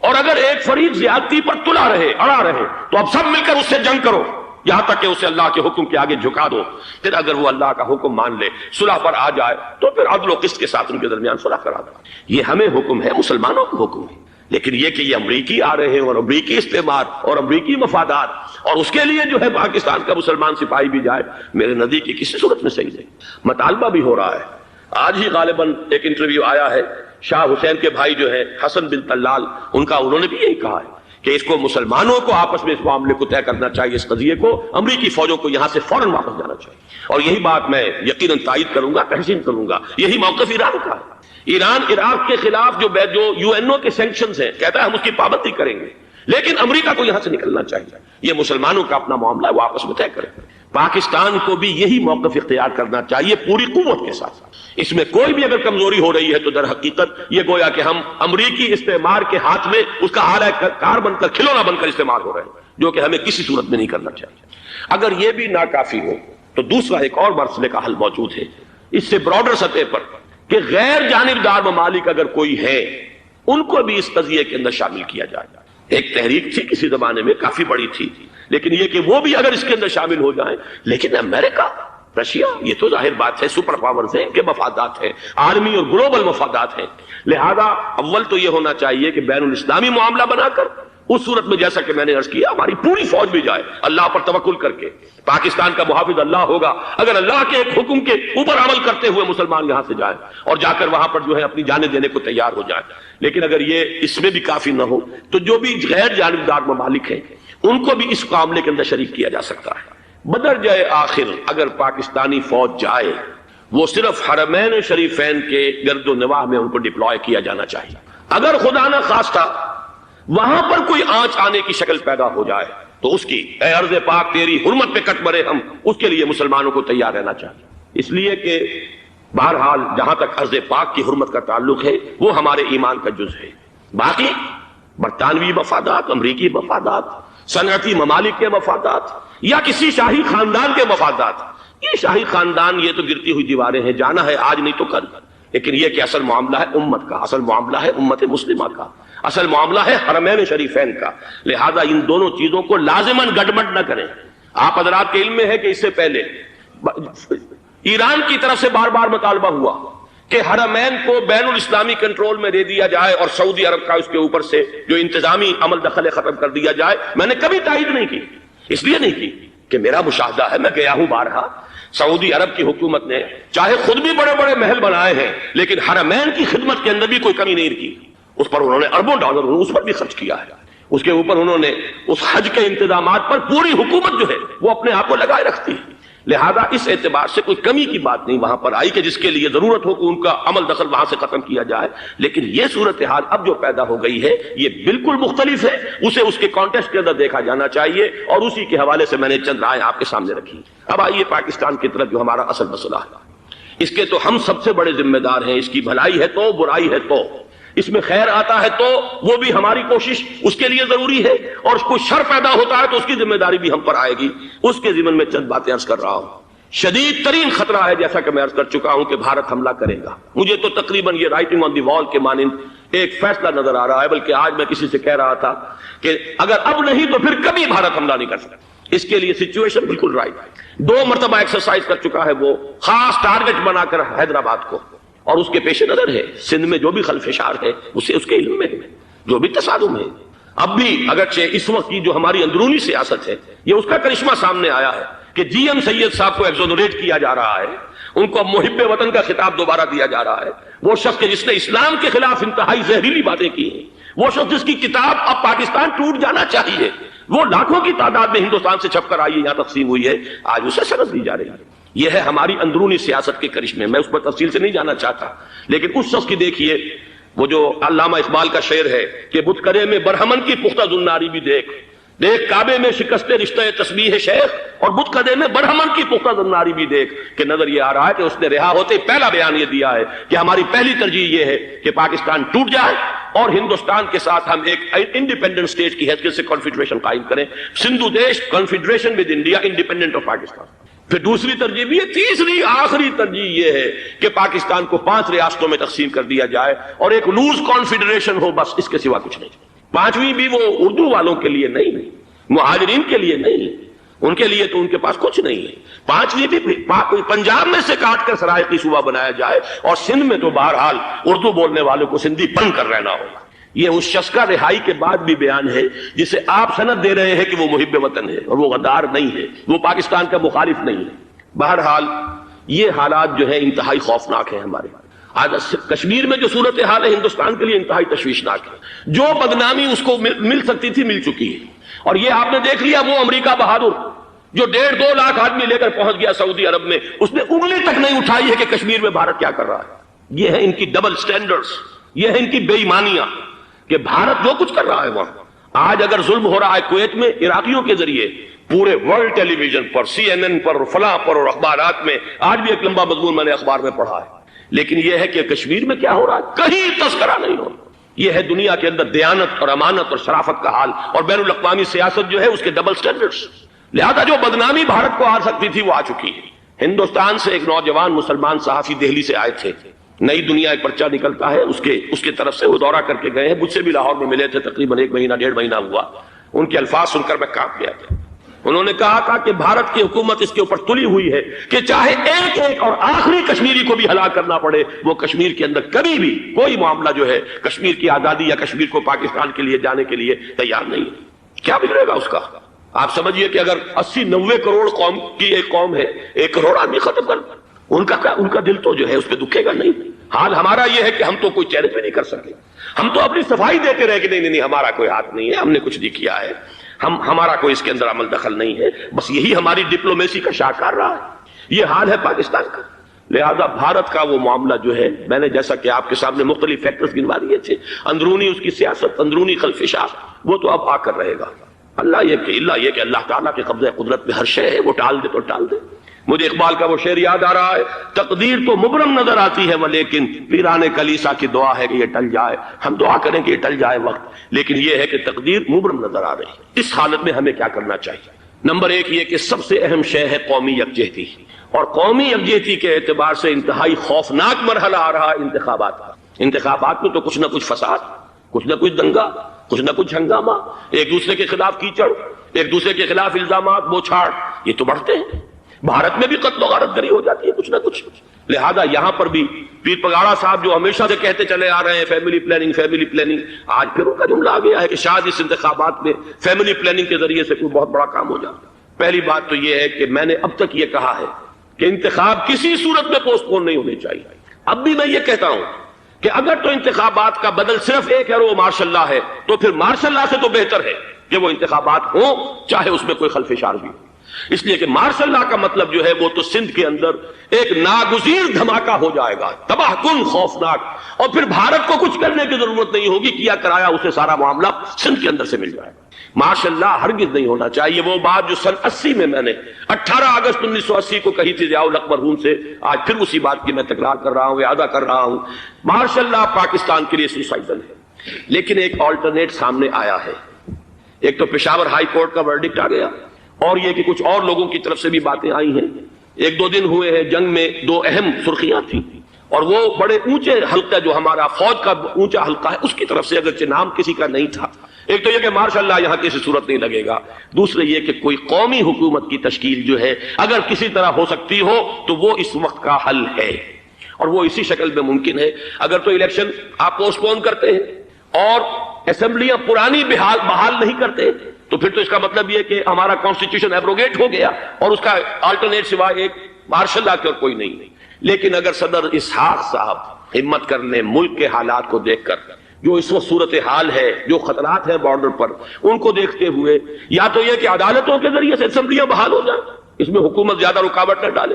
اور اگر ایک فریق زیادتی پر تلا رہے، اڑا رہے، تو اب سب مل کر اس سے جنگ کرو یہاں تک کہ اسے اللہ کے حکم کے آگے جھکا دو. پھر اگر وہ اللہ کا حکم مان لے، صلح پر آ جائے، تو پھر عدل و قسط کے ساتھ ان کے درمیان صلح کرا دو. یہ ہمیں حکم ہے، مسلمانوں کو حکم ہے. لیکن یہ کہ یہ امریکی آ رہے ہیں اور امریکی استعمار اور امریکی مفادات، اور اس کے لیے جو ہے پاکستان کا مسلمان سپاہی بھی جائے، میرے نزدیک کی کسی صورت میں صحیح نہیں. مطالبہ بھی ہو رہا ہے. آج ہی غالباً ایک انٹرویو آیا ہے، شاہ حسین کے بھائی جو ہے حسن بن طلال، انہوں نے بھی یہی کہا ہے کہ اس کو مسلمانوں کو آپس میں اس معاملے کو طے کرنا چاہیے، اس قضیے کو امریکی فوجوں کو یہاں سے فوراً واپس جانا چاہیے. اور یہی بات میں یقیناً تائید کروں گا، تحسین کروں گا. یہی موقف ایران کا ہے. ایران عراق کے خلاف جو یو این او کے سینکشنز ہیں، کہتا ہے ہم اس کی پابندی کریں گے، لیکن امریکہ کو یہاں سے نکلنا چاہیے. یہ مسلمانوں کا اپنا معاملہ ہے، وہ آپس میں طے کریں. پاکستان کو بھی یہی موقف اختیار کرنا چاہیے پوری قوت کے ساتھ. اس میں کوئی بھی اگر کمزوری ہو رہی ہے تو در حقیقت یہ گویا کہ ہم امریکی استعمار کے ہاتھ میں اس کا آلہ کار بن کر، کھلونا بن کر استعمال ہو رہے ہیں، جو کہ ہمیں کسی صورت میں نہیں کرنا چاہیے. اگر یہ بھی ناکافی ہو تو دوسرا ایک اور مسئلے کا حل موجود ہے اس سے براڈر سطح پر، کہ غیر جانبدار ممالک اگر کوئی ہے ان کو بھی اس قضیے کے اندر شامل کیا جائے. ایک تحریک تھی کسی زمانے میں، کافی بڑی تھی، لیکن یہ کہ وہ بھی اگر اس کے اندر شامل ہو جائیں. لیکن امریکہ، رشیا، یہ تو ظاہر بات ہے سپر پاورز ہیں، ان کے مفادات ہیں، عالمی اور گلوبل مفادات ہیں. لہذا اول تو یہ ہونا چاہیے کہ بین الاسلامی معاملہ بنا کر، اس صورت میں جیسا کہ میں نے عرض کیا ہماری پوری فوج بھی جائے اللہ پر توکل کر کے. پاکستان کا محافظ اللہ ہوگا. اگر اللہ کے ایک حکم کے اوپر عمل کرتے ہوئے مسلمان یہاں سے جائیں اور جا کر وہاں پر جو ہے اپنی جانیں دینے کو تیار ہو جائیں. لیکن اگر یہ اس میں بھی کافی نہ ہو تو جو بھی غیر جانبدار ممالک ہیں ان کو بھی اس معاملے کے اندر شریک کیا جا سکتا ہے. بدرجہ آخر اگر پاکستانی فوج جائے وہ صرف حرمین شریفین کے گرد و نواح میں ان کو ڈپلوائے کیا جانا چاہیے. اگر خدا نہ خواستہ وہاں پر کوئی آنچ آنے کی شکل پیدا ہو جائے تو اس کی، اے ارض پاک تیری حرمت پہ کٹ مرے ہم، اس کے لیے مسلمانوں کو تیار رہنا چاہیے. اس لیے کہ بہرحال جہاں تک ارض پاک کی حرمت کا تعلق ہے وہ ہمارے ایمان کا جز ہے. باقی برطانوی مفادات، امریکی مفادات، صنعتی ممالک کے مفادات یا کسی شاہی خاندان کے مفادات، یہ شاہی خاندان یہ تو گرتی ہوئی دیواریں ہیں، جانا ہے آج نہیں تو کل. لیکن یہ کہ اصل معاملہ ہے امت کا، اصل معاملہ ہے امت مسلمہ کا، اصل معاملہ ہے حرمین شریفین کا. لہذا ان دونوں چیزوں کو لازماً گڈمڈ نہ کریں. آپ حضرات کے علم میں ہے کہ اس سے پہلے ایران کی طرف سے بار بار مطالبہ ہوا کہ حرمین کو بین الاسلامی کنٹرول میں دے دیا جائے اور سعودی عرب کا اس کے اوپر سے جو انتظامی عمل دخل ختم کر دیا جائے. میں نے کبھی تائید نہیں کی، اس لیے نہیں کی کہ میرا مشاہدہ ہے، میں گیا ہوں بارہا، سعودی عرب کی حکومت نے چاہے خود بھی بڑے بڑے محل بنائے ہیں لیکن حرمین کی خدمت کے اندر بھی کوئی کمی نہیں کی. اس پر انہوں نے اربوں ڈالر اس پر بھی خرچ کیا ہے. اس کے اوپر انہوں نے اس حج کے انتظامات پر پوری حکومت جو ہے وہ اپنے آپ کو لگائے رکھتی ہے. لہذا اس اعتبار سے کوئی کمی کی بات نہیں وہاں پر آئی کہ جس کے لیے ضرورت ہو کہ ان کا عمل دخل وہاں سے ختم کیا جائے. لیکن یہ صورتحال اب جو پیدا ہو گئی ہے یہ بالکل مختلف ہے، اسے اس کے کانٹیکسٹ کے اندر دیکھا جانا چاہیے اور اسی کے حوالے سے میں نے چند رائے آپ کے سامنے رکھی. اب آئیے پاکستان کی طرف جو ہمارا اصل مسئلہ ہے، اس کے تو ہم سب سے بڑے ذمہ دار ہیں. اس کی بھلائی ہے تو، برائی ہے تو، اس میں خیر آتا ہے تو وہ بھی ہماری کوشش اس کے لیے ضروری ہے، اور کوئی شر پیدا ہوتا ہے تو اس کی ذمہ داری بھی ہم پر آئے گی. اس کے ضمن میں چند باتیں عرض کر رہا ہوں. شدید ترین خطرہ ہے جیسا کہ میں عرض کر چکا ہوں کہ بھارت حملہ کرے گا. مجھے تو تقریباً یہ رائٹنگ آن دی وال کے مانند ایک فیصلہ نظر آ رہا ہے، بلکہ آج میں کسی سے کہہ رہا تھا کہ اگر اب نہیں تو پھر کبھی بھارت حملہ نہیں کر سکتا. اس کے لیے سچویشن بالکل رائٹ ہے. 2 مرتبہ ایکسرسائز کر چکا ہے وہ، خاص ٹارگٹ بنا کر حیدرآباد کو، اور اس کے پیش نظر ہے سندھ میں جو بھی خلفشار ہے اسے اس کے علم میں ہے، جو بھی تصادم ہے. اب بھی اگرچہ اس وقت کی جو ہماری اندرونی سیاست ہے یہ اس کا کرشمہ سامنے آیا ہے کہ جی ایم سید صاحب کو ایگزونریٹ کیا جا رہا ہے، ان کو محب وطن کا خطاب دوبارہ دیا جا رہا ہے. وہ شخص جس نے اسلام کے خلاف انتہائی زہریلی باتیں کی ہیں، وہ شخص جس کی کتاب اب پاکستان ٹوٹ جانا چاہیے، وہ لاکھوں کی تعداد میں ہندوستان سے چھپ کر آئی ہے، یہاں تقسیم ہوئی ہے، آج اسے سند دی جا رہی ہے. یہ ہے ہماری اندرونی سیاست کے کرشمے. میں اس پر تفصیل سے نہیں جانا چاہتا، لیکن اس شخص کی دیکھیے، وہ جو علامہ اقبال کا شعر ہے کہ بتکرے میں برہمن کی پختہ زناری بھی دیکھ، دیکھ کعبے میں شکست رشتہ تسبیح شیخ، اور بتکدے میں برہمن کی پختہ زناری بھی دیکھ. کہ نظر یہ آ رہا ہے کہ اس نے رہا ہوتے پہلا بیان یہ دیا ہے کہ ہماری پہلی ترجیح یہ ہے کہ پاکستان ٹوٹ جائے اور ہندوستان کے ساتھ ہم ایک انڈیپینڈنٹ اسٹیٹ کی حیثیت سے کنفیڈریشن قائم کریں. سندھو دیش confederation with India independent of Pakistan. پھر دوسری ترجیح بھی ہے، تیسری آخری ترجیح یہ ہے کہ پاکستان کو 5 ریاستوں میں تقسیم کر دیا جائے اور ایک لوز کانفیڈریشن ہو، بس اس کے سوا کچھ نہیں. 5ویں بھی وہ اردو والوں کے لیے نہیں، مہاجرین کے لیے نہیں، ان کے لیے تو ان کے پاس کچھ نہیں ہے. 5ویں بھی پنجاب میں سے کاٹ کر سرائیکی صوبہ بنایا جائے اور سندھ میں تو بہرحال اردو بولنے والوں کو سندھی بن کر رہنا ہوگا. یہ اس شخص کا رہائی کے بعد بھی بیان ہے جسے آپ سند دے رہے ہیں کہ وہ محب وطن ہے اور وہ غدار نہیں ہے، وہ پاکستان کا مخالف نہیں ہے. بہرحال یہ حالات جو ہے انتہائی خوفناک ہیں. ہمارے آج کشمیر میں جو صورتحال ہے ہندوستان کے لیے انتہائی تشویشناک ہے. جو بدنامی اس کو مل سکتی تھی مل چکی ہے. اور یہ آپ نے دیکھ لیا وہ امریکہ بہادر جو 1.5-2 لاکھ آدمی لے کر پہنچ گیا سعودی عرب میں، اس نے انگلی تک نہیں اٹھائی ہے کہ کشمیر میں بھارت کیا کر رہا ہے. یہ ہے ان کی ڈبل سٹینڈرڈز، یہ ہے ان کی بے ایمانیاں کہ بھارت جو کچھ کر رہا ہے وہاں آج اگر ظلم ہو رہا ہے کویت میں عراقیوں کے ذریعے، پورے ورلڈ ٹیلی ویژن پر، CNN پر، فلاں پر اور اخبارات میں، آج بھی ایک لمبا مضمون میں نے اخبار میں پڑھا ہے، لیکن یہ ہے کہ کشمیر میں کیا ہو رہا ہے کہیں تذکرہ نہیں ہو رہا۔ یہ ہے دنیا کے اندر دیانت اور امانت اور شرافت کا حال، اور بین الاقوامی سیاست جو ہے اس کے ڈبل سٹینڈرڈز۔ لہذا جو بدنامی بھارت کو آ سکتی تھی وہ آ چکی ہے۔ ہندوستان سے ایک نوجوان مسلمان صحافی دہلی سے آئے تھے، نئی دنیا ایک پرچہ نکلتا ہے، اس کے طرف سے وہ دورہ کر کے گئے ہیں، مجھ سے بھی لاہور میں ملے تھے، تقریباً 1 مہینہ 1.5 مہینہ ہوا۔ ان کے الفاظ سن کر میں کانپ گیا تھا۔ انہوں نے کہا تھا کہ بھارت کی حکومت اس کے اوپر تلی ہوئی ہے کہ چاہے ایک اور آخری کشمیری کو بھی ہلاک کرنا پڑے، وہ کشمیر کے اندر کبھی بھی کوئی معاملہ جو ہے کشمیر کی آزادی یا کشمیر کو پاکستان کے لیے جانے کے لیے تیار نہیں ہے۔ کیا بگڑے گا اس کا؟ آپ سمجھیے کہ اگر 80-90 کروڑ قوم کی ایک قوم ہے، 1 کروڑ آدمی ختم کر، ان کا دل تو جو ہے اس پہ دکھے گا نہیں۔ حال ہمارا یہ ہے کہ ہم تو کوئی چیلنج بھی نہیں کر سکے، ہم تو اپنی صفائی دیتے رہے کہ نہیں ہمارا کوئی ہاتھ نہیں ہے، ہم نے کچھ نہیں کیا ہے، ہمارا کوئی اس کے اندر عمل دخل نہیں ہے، بس یہی ہماری ڈپلومیسی کا شاہکار رہا ہے۔ یہ حال ہے پاکستان کا۔ لہذا بھارت کا وہ معاملہ جو ہے، میں نے جیسا کہ آپ کے سامنے مختلف فیکٹرز گنوا دیے تھے، اندرونی اس کی سیاست، اندرونی خلفشات، وہ تو اب آ کر رہے گا۔ اللہ یہ کہ اللہ تعالیٰ کے قبضہ قدرت میں ہر شے ہے، وہ ٹال دے تو ٹال دے۔ مجھے اقبال کا وہ شعر یاد آ رہا ہے، تقدیر تو مبرم نظر آتی ہے لیکن پیرانے کلیسا کی دعا ہے کہ یہ ٹل جائے۔ ہم دعا کریں کہ یہ ٹل جائے وقت، لیکن یہ ہے کہ تقدیر مبرم نظر آ رہی ہے۔ اس حالت میں ہمیں کیا کرنا چاہیے؟ نمبر 1 یہ کہ سب سے اہم شے ہے قومی یکجہتی، اور قومی یکجہتی کے اعتبار سے انتہائی خوفناک مرحلہ آ رہا ہے انتخابات کا۔ انتخابات میں تو کچھ نہ کچھ فساد، کچھ نہ کچھ دنگا، کچھ نہ کچھ ہنگامہ، ایک دوسرے کے خلاف کیچڑ، ایک دوسرے کے خلاف الزامات، بوچھاڑ، یہ تو بڑھتے ہیں۔ بھارت میں بھی قتل و غارت گری ہو جاتی ہے کچھ نہ کچھ۔ لہذا یہاں پر بھی پیر پگاڑا صاحب جو ہمیشہ سے کہتے چلے آ رہے ہیں فیملی پلاننگ، آج پھر ان کا جملہ آ گیا ہے کہ شاید اس انتخابات میں فیملی پلاننگ کے ذریعے سے کوئی بہت بڑا کام ہو جائے۔ پہلی بات تو یہ ہے کہ میں نے اب تک یہ کہا ہے کہ انتخاب کسی صورت میں پوسٹ پون نہیں ہونے چاہیے۔ اب بھی میں یہ کہتا ہوں کہ اگر تو انتخابات کا بدل صرف ایک ہے اور وہ مارشل لا ہے، تو پھر مارشل لا سے تو بہتر ہے کہ وہ انتخابات ہوں چاہے اس میں کوئی خلفشار بھی ہو، اس لیے کہ مارشل لا کا مطلب جو ہے وہ تو سندھ کے اندر ایک ناگزیر دھماکہ ہو جائے گا، تباہ کن، خوفناک، اور پھر بھارت کو کچھ کرنے کی ضرورت نہیں ہوگی، کیا کرایا اسے سارا معاملہ سندھ کے اندر سے مل جائے گا۔ مارشل لا ہرگز نہیں ہونا چاہیے۔ وہ بات جو سن 80 میں نے 18 اگست 1980 کو کہی تھی ضیاء الحق مرحوم سے، آج پھر اسی بات کی میں تکرار کر رہا ہوں، اعادہ کر رہا ہوں، مارشل لا پاکستان کے لیے سوسائڈل ہے۔ لیکن ایک آلٹرنیٹ سامنے آیا ہے۔ ایک تو پشاور ہائی کورٹ کا ورڈکٹ آ گیا، اور یہ کہ کچھ اور لوگوں کی طرف سے بھی باتیں آئی ہیں۔ 1-2 دن ہوئے ہیں، جنگ میں 2 اہم سرخیاں تھیں، اور وہ بڑے اونچے حلقہ جو ہمارا فوج کا اونچا حلقہ ہے اس کی طرف سے، اگرچہ نام کسی کا نہیں تھا۔ ایک تو یہ کہ مارشاء اللہ یہاں کسی صورت نہیں لگے گا، دوسرے یہ کہ کوئی قومی حکومت کی تشکیل جو ہے اگر کسی طرح ہو سکتی ہو تو وہ اس وقت کا حل ہے، اور وہ اسی شکل میں ممکن ہے۔ اگر تو الیکشن آپ پوسٹ پون کرتے ہیں اور اسمبلیاں پرانی بحال نہیں کرتے، تو پھر تو اس کا مطلب یہ کہ ہمارا کانسٹیٹیوشن ایبروگیٹ ہو گیا، اور اس کا آلٹرنیٹ سوائے ایک مارشل لا کے اور کوئی نہیں۔ لیکن اگر صدر اسحاق صاحب ہمت کر لیں، ملک کے حالات کو دیکھ کر، جو اس وقت صورتحال ہے، جو خطرات ہیں بارڈر پر، ان کو دیکھتے ہوئے یا تو یہ کہ عدالتوں کے ذریعے سے اسمبلیاں بحال ہو جائیں، اس میں حکومت زیادہ رکاوٹ نہ ڈالے،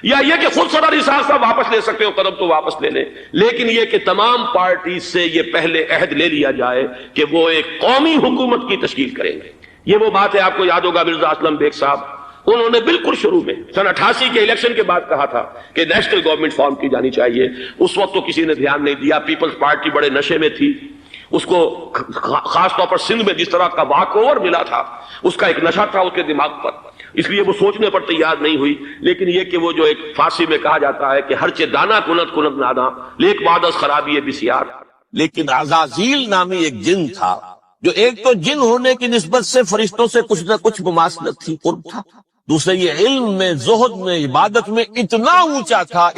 یا یہ کہ خود صدر اسحاق صاحب واپس لے سکتے ہو قدم تو واپس لے لیں، لیکن یہ کہ تمام پارٹی سے یہ پہلے عہد لے لیا جائے کہ وہ ایک قومی حکومت کی تشکیل کریں گے۔ یہ وہ بات ہے، آپ کو یاد ہوگا مرزا اسلم بیگ صاحب، انہوں نے بالکل شروع میں سن 88 کے الیکشن کے بعد کہا تھا کہ نیشنل گورنمنٹ فارم کی جانی چاہیے۔ اس وقت تو کسی نے دھیان نہیں دیا، پیپلز پارٹی بڑے نشے میں تھی، اس کو خاص طور پر سندھ میں جس طرح کا واک اوور ملا تھا، اس کا ایک نشہ تھا اس کے دماغ پر، اس لیے وہ سوچنے پر تیار نہیں ہوئی۔ لیکن یہ کہ وہ جو ایک فارسی میں کہا جاتا ہے کہ ہرچہ دانا کنت نادا لیک بعد از خرابی بسیار، لیکن عزازیل نامی ایک جن تھا جو ایک تو جن ہونے کی نسبت سے فرشتوں سے کچھ نہ کچھ مماثلت تھی، قرب تھا، دوسرے یہ علم میں، زہد میں، عبادت میں اتنا اونچا تھا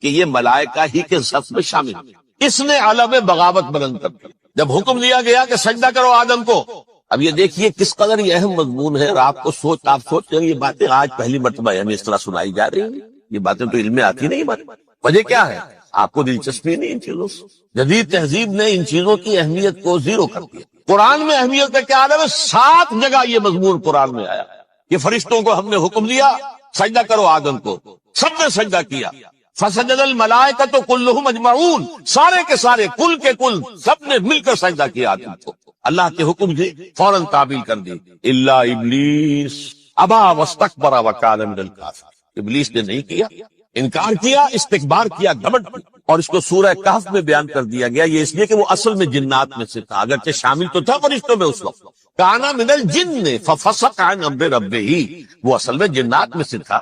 کہ یہ ملائکہ ہی کے صف میں شامل تھا۔ اس نے علم بغاوت بلند کر دیا جب حکم دیا گیا کہ سجدہ کرو آدم کو۔ اب یہ دیکھیے کس قدر یہ اہم مضمون ہے، اور آپ سوچ رہے ہیں یہ باتیں آج پہلی مرتبہ ہمیں اس طرح سنائی جا رہی ہیں، یہ باتیں تو علم میں آتی نہیں۔ وجہ کیا ہے؟ آپ کو دلچسپی نہیں ان چیزوں سے۔ جدید تہذیب نے ان چیزوں کی اہمیت کو زیرو کر دیا۔ قرآن میں اہمیت کا کیا عالم ہے؟ 7 جگہ یہ مضمون قرآن میں آیا کہ فرشتوں کو ہم نے حکم دیا سجدہ کرو آدم کو، سب نے سجدہ کیا۔ فسجد الملائکۃ کلہم اجمعون، سارے کے سارے کل کے کل سب نے مل کر سجدہ کیا آدم کو، اللہ کے حکم سے فوراً تعبیل کر دی، الا ابلیس ابا واستکبر وکان من الکافرین، ابلیس نے نہیں کیا، انکار کیا، استکبار کیا، گھمنڈ کیا۔ اور اس کو سورہ کہف میں بیان کر دیا گیا، یہ اس لیے کہ وہ اصل میں جنات میں سے تھا، اگرچہ شامل تو تھا فرشتوں میں اس وقت، کانا من الجن ففسق عن امر ربہ، وہ اصل میں جنات میں سے تھا،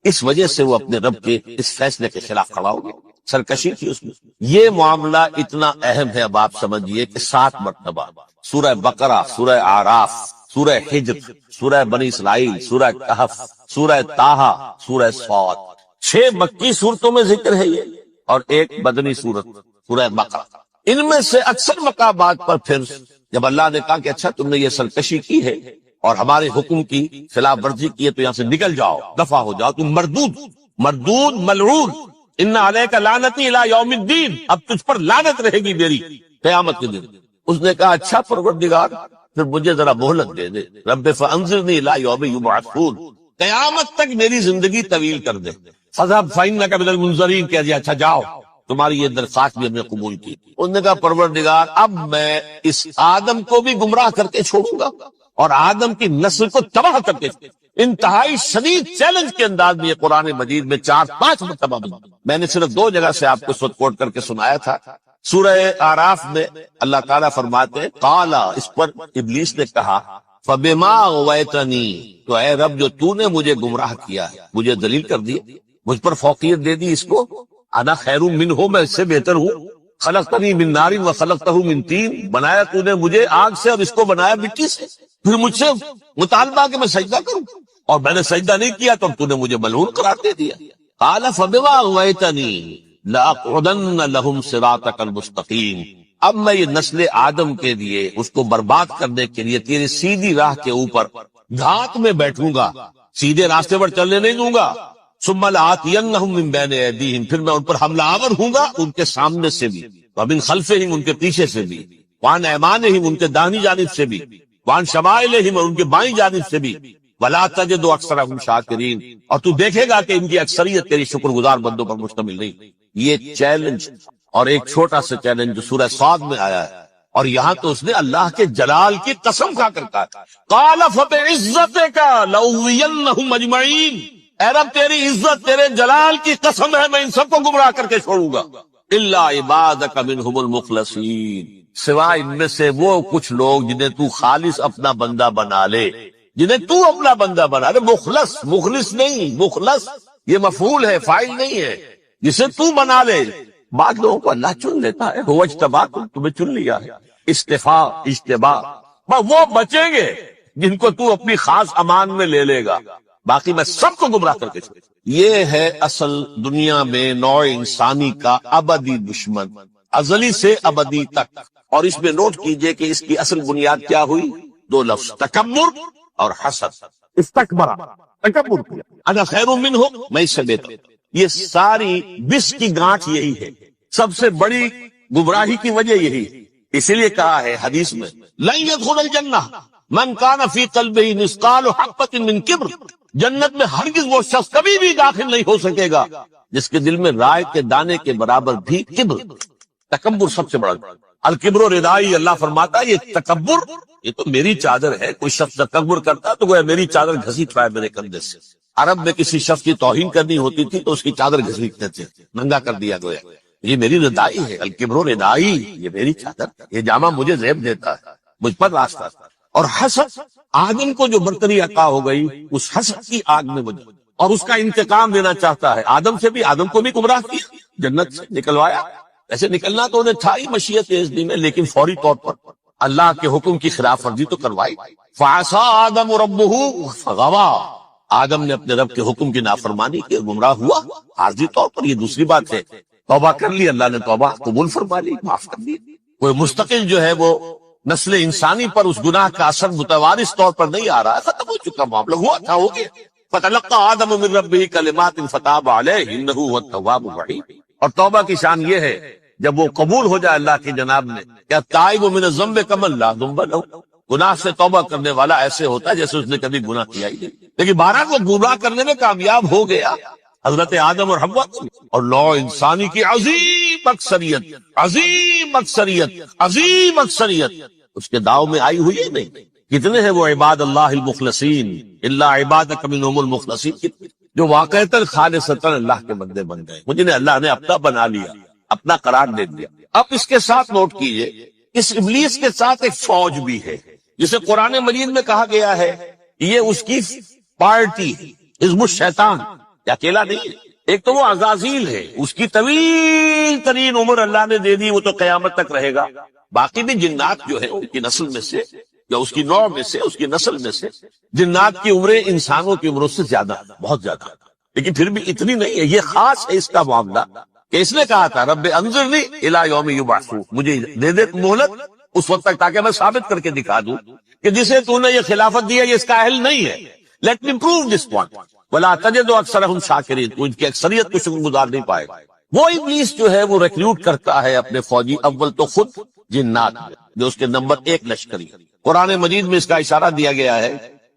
اس وجہ سے وہ اپنے رب کے اس فیصلے کے خلاف کھڑا ہو گیا، سرکشی تھی اس میں۔ یہ معاملہ اتنا اہم ہے، اب آپ سمجھیے کہ 7 مرتبہ سورہ بقرہ، سورہ اعراف، سورہ حجر، سورہ بنی اسرائیل، سورہ کہف، سورہ طٰہٰ، سورہ صاد، 6 مکی صورتوں میں ذکر ہے یہ، اور 1 مدنی صورت سورہ بقرہ۔ ان میں سے اکثر مقامات پر پھر جب اللہ نے کہا کہ اچھا تم نے یہ سرکشی کی ہے اور ہمارے حکم کی خلاف ورزی کی ہے تو یہاں سے نکل جاؤ، دفع ہو جاؤ، تم مردود ملعون، ان علیک لعنتی الی یوم الدین، اب تجھ پر لعنت رہے گی میری قیامت کے دن۔ اس نے کہا اچھا پروردگار پھر مجھے ذرا مہلت دے دے، رب فانظرنی الی یوم یبعثون، قیامت تک میری زندگی طویل کر دے، فذهب فإنک من المنظرین، کہہ دیا اچھا جاؤ، تمہاری یہ درخواست بھی ہم نے قبول کی۔ انہوں نے کہا پروردگار اب میں اس آدم کو بھی گمراہ کر کے چھوڑوں گا اور آدم کی نسل کو تباہ کر کے، انتہائی شدید چیلنج کے انداز میں یہ قرآن مجید میں 4-5 مرتبہ میں نے صرف 2 جگہ سے آپ کو اس وقت کوٹ کر کے سنایا تھا۔ سورہ اعراف میں اللہ تعالیٰ فرماتے ہیں قالا، اس پر ابلیس نے کہا فبما اغویتنی، تو اے رب جو تو نے مجھے گمراہ کیا ہے، مجھے ذلیل کر دیا، مجھ پر فوقیت دے دی، اس کو انا خیر منہ، میں اس سے بہتر ہوں، خلقتنی من نار وخلقتہ من طین، بنایا تو نے مجھے آگ سے اور اس کو بنایا مٹی سے، پھر مجھ سے مطالبہ کہ میں سجدہ کروں اور میں نے سجدہ نہیں کیا تو تو نے مجھے ملعون قرار دے دیا۔ قال فبما اغویتنی لاقعدن لهم صراطک المستقیم، اب میں یہ نسل آدم کے لیے اس کو برباد کرنے کے لیے تیری سیدھی راہ کے اوپر گھات میں بیٹھوں گا، سیدھے راستے پر چلنے نہیں دوں گا۔ ثم لآتینہم من بین ایدیہم، پھر میں ان پر حملہ آور ہوں گا، ان کے سامنے سے بھی، ومن خلفہم، ان کے پیچھے سے بھی، وعن ایمانہم، ان کے داہنی جانب سے بھی، وعن شمائلہم، اور ان کے بائیں جانب سے بھی، ولا تجد اکثرہم شاکرین، اور تو دیکھے گا کہ ان کی اکثریت تیری شکر گزار بندوں پر مشتمل نہیں۔ یہ چیلنج، اور ایک چھوٹا سا چیلنج جو سورہ صاد میں آیا ہے، اور یہاں تو اس نے اللہ کے جلال کی قسم کھا کر کہا قال فبعزتک لأغوینہم اجمعین، اے رب تیری عزت، تیرے جلال کی قسم ہے میں ان سب کو گمراہ کر کے چھوڑوں گا، الا عبادک منہم المخلصین، سوائے ان میں سے وہ کچھ لوگ جنہیں تو خالص اپنا بندہ بنا لے، جنہیں تو اپنا بندہ بنا لے، مخلص نہیں، مخلص یہ مفعول ہے، فاعل نہیں ہے، جسے تو بنا لے۔ بعض لوگوں کو اللہ چن لیتا ہے، هو اجتباکم، تمہیں چن لیا ہے، اجتباء، وہ بچیں گے جن کو تو اپنی خاص امان میں لے لے گا، باقی میں سب کو گمراہ کر کے چھوڑ۔ یہ ہے اصل دنیا میں نوع انسانی کا ابدی دشمن، ازلی سے ابدی تک۔ اور اس میں نوٹ کیجئے کہ اس کی اصل بنیاد کیا ہوئی؟ 2 لفظ، تکبر اور حسد۔ استکبر، تکبر کیا، انا خیر منہ، میں اس سے بہتر۔ یہ ساری بس کی گانٹھ یہی ہے، سب سے بڑی گمراہی کی وجہ یہی ہے۔ اسی لیے کہا ہے حدیث میں لن يدخل الجنہ من کان فی قلبہ مثقال حبۃ من کبر، جنت میں ہرگز وہ شخص کبھی بھی داخل نہیں ہو سکے گا جس کے دل میں رائے کے دانے کے برابر بھی کبر، تکبر سب سے بڑا۔ الکبر ردائی، اللہ فرماتا ہے یہ تکبر یہ تو میری چادر ہے، کوئی شخص تکبر کرتا تو گویا میری چادر گھسیٹ رہا ہے میرے کندھے سے۔ عرب میں کسی شخص کی توہین کرنی ہوتی تھی تو اس کی چادر گھسیٹتے تھے، ننگا کر دیا گیا، یہ میری ردائی ہے، الکبر ردائی، یہ میری چادر، یہ جامہ مجھے زیب دیتا ہے، مجھ پر راستہ۔ اور حسد، آدم کو جو برتری عطا ہو گئی اس حسد کی آگ میں وجہ، اور اس کا انتقام لینا چاہتا ہے۔ آدم کو بھی گمراہ کیا، جنت سے نکلوایا، ایسے نکلنا تو انہیں تھا ہی مشیت ازلی میں، لیکن فوری طور پر اللہ کے حکم کی خلاف ورزی تو کروائی۔ فعصى آدم ربہ فغوى، آدم نے اپنے رب کے حکم کی نافرمانی کی، گمراہ ہوا عارضی طور پر۔ یہ دوسری بات ہے، توبہ کر لی، اللہ نے توبہ قبول فرما لی، معاف کر دی۔ کوئی مستقل جو ہے وہ نسل انسانی پر اس گناہ کا اثر متوارث طور پر نہیں آ رہا ہے، ختم ہو چکا معاملہ، ہوا تھا ہو گیا۔ فتلقى آدم من ربہ کلمات فتاب علیہ انہ هو التواب الرحیم۔ اور توبہ کی شان یہ ہے جب وہ قبول ہو جائے اللہ کی جناب میں، کیا تائب من الذنب کمن لا ذنب لہ، گناہ سے توبہ کرنے والا ایسے ہوتا ہے جیسے اس نے کبھی گناہ کیا ہی نہیں۔ لیکن بہرحال وہ گناہ کرنے میں کامیاب ہو گیا، حضرت آدم اور حوا کو اور نوع انسانی کی عظیم اکثریت عظیم اکثریت اس کے داؤ میں آئی ہوئی ہے نہیں. کتنے ہیں وہ عباد اللہ المخلصین الا عبادک منہم المخلصین جو واقعتاً خالصتاً اللہ کے بندے بن گئے، جنہیں اللہ نے اپنا بنا لیا، اپنا قرار دے دیا. اب اس کے ساتھ نوٹ کیجئے اس ابلیس کے ساتھ ایک فوج بھی ہے جسے قرآن مجید میں کہا گیا ہے یہ اس کی پارٹی حزب الشیطان، یہ اکیلا نہیں ہے. ایک تو وہ عزازیل ہے، اس کی طویل ترین عمر اللہ نے دے دی، وہ تو قیامت تک رہے گا. باقی بھی جنات جو ہے ان کی نسل میں سے یا اس کی نوع میں سے اس کی نسل میں سے جنات کی عمریں انسانوں کی عمروں سے زیادہ، بہت زیادہ، لیکن پھر بھی اتنی نہیں ہے. یہ خاص ہے اس کا معاملہ کہ اس نے کہا تھا رب انظرنی الی یوم یبعثون، مجھے دے دے مہلت اس وقت تک تاکہ میں ثابت کر کے دکھا دوں کہ جسے تو نے یہ خلافت دی ہے یہ اس کا اہل نہیں ہے. Let me prove this point ولا تجد اکثرهم شاکرین، تو ان کی اکثریت کو شکر گزار نہیں پائے گا. وہ ابلیس جو ہے وہ ریکروٹ کرتا ہے اپنے فوجی، اول تو خود جنات جو اس کے نمبر 1 لشکری. قرآن مجید میں اس کا اشارہ دیا گیا ہے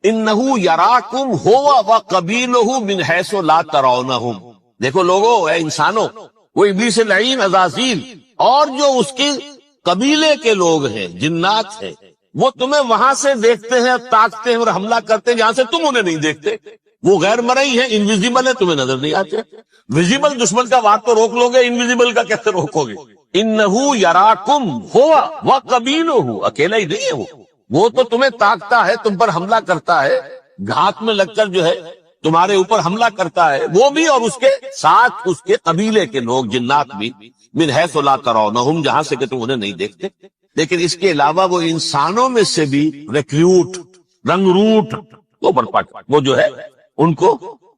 انہ یراکم هو وقبیلہ من حیث لا ترونہم. دیکھو لوگو، اے انسانوں، وہ ابلیس لعین عزازیل اور جو اس کے قبیلے کے لوگ ہیں، جنات ہیں، وہ تمہیں وہاں سے دیکھتے ہیں، تاکتے ہیں اور حملہ کرتے ہیں جہاں سے تم انہیں نہیں دیکھتے. وہ غیر مرئی ہیں، انویزیبل ہے، تمہیں نظر نہیں آتے. ویزیبل دشمن کا وار تو روک لو گے، انویزیبل کا کیسے روکو گے؟ انہو یراکم ہوا وقبیلہ، اکیلا ہی نہیں ہے وہ تو تمہیں تاکتا ہے، تم پر حملہ کرتا ہے، گھات میں لگ کر جو ہے تمہارے اوپر حملہ کرتا ہے، وہ بھی اور اس کے ساتھ اس کے قبیلے کے لوگ جنات بھی، من حیث لا ترونہم، جہاں سے کہ تم انہیں نہیں دیکھتے. لیکن اس کے علاوہ وہ انسانوں میں سے بھی ریکروٹ، رنگ روٹ، وہ جو ہے ان کو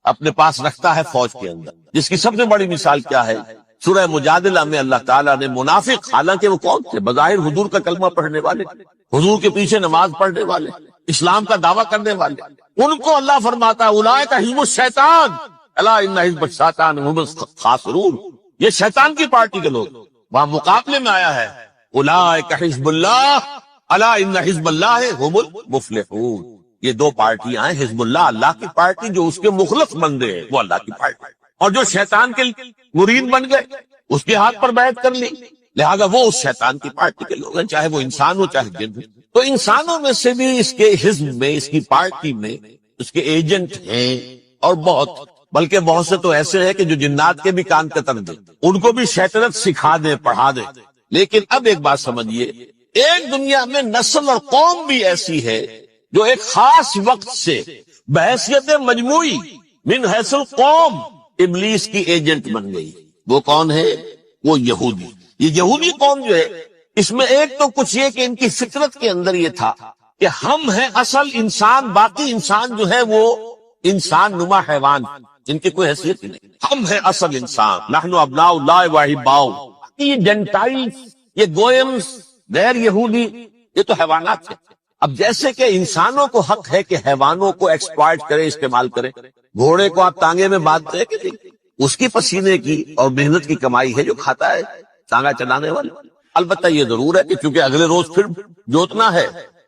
اپنے پاس رکھتا ہے فوج کے اندر. جس کی سب سے بڑی مثال کیا ہے؟ سورہ مجادلہ میں اللہ تعالیٰ نے منافق، حالانکہ وہ کون تھے؟ بظاہر حضور کا کلمہ پڑھنے والے، حضور کے پیچھے نماز پڑھنے والے، اسلام کا دعویٰ کرنے والے، ان کو اللہ فرماتا ہے اولئک حزب الشیطان الا ان حزب الشیطان هم الخاسرون. یہ شیطان کی پارٹی کے لوگ. وہاں مقابلے میں آیا ہے اولئک حزب اللہ الا ان حزب اللہ هم المفلحون. یہ دو پارٹیاں ہیں، حزب اللہ اللہ کی پارٹی جو اس کے مخلص بندے ہیں وہ اللہ کی پارٹی، اور جو شیطان کے مرید بن گئے اس کے ہاتھ پر بیعت کر لی، لہذا وہ اس شیطان کی پارٹی کے لوگ ہیں، چاہے وہ انسان ہو چاہے جن ہو. تو انسانوں میں سے بھی اس کے حزب میں، اس کی پارٹی میں اس کے ایجنٹ ہیں، اور بلکہ بہت سے تو ایسے ہیں کہ جو جنات کے بھی کان کتر دیں، ان کو بھی شیطنت سکھا دیں، پڑھا دیں. لیکن اب ایک بات سمجھیے، ایک دنیا میں نسل اور قوم بھی ایسی ہے جو ایک خاص وقت سے بحیثیت مجموعی من حیث القوم ابلیس کی ایجنٹ بن گئی. وہ کون ہے؟ وہ یہودی. یہ یہودی قوم جو ہے، اس میں ایک تو کچھ یہ کہ ان کی فطرت کے اندر یہ تھا کہ ہم ہیں اصل انسان، باقی انسان جو ہے وہ انسان نما حیوان، ان کی کوئی حیثیت ہی نہیں. ہم ہیں اصل انسان، نحن ابناء اللہ واحباؤ. یہ جنٹائلز، یہ گوئمز، غیر یہودی، یہ تو حیوانات ہیں. اب جیسے کہ انسانوں کو حق ہے کہ حیوانوں کو ایکسپلائٹ کرے، استعمال کرے. گھوڑے کو آپ تانگے میں باندھتے ہیں کہ نہیں؟ اس کی پسینے کی اور محنت کی کمائی ہے جو کھاتا ہے تانگا چلانے والے. البتہ یہ ضرور ہے کہ چونکہ اگلے روز پھر جوتنا ہے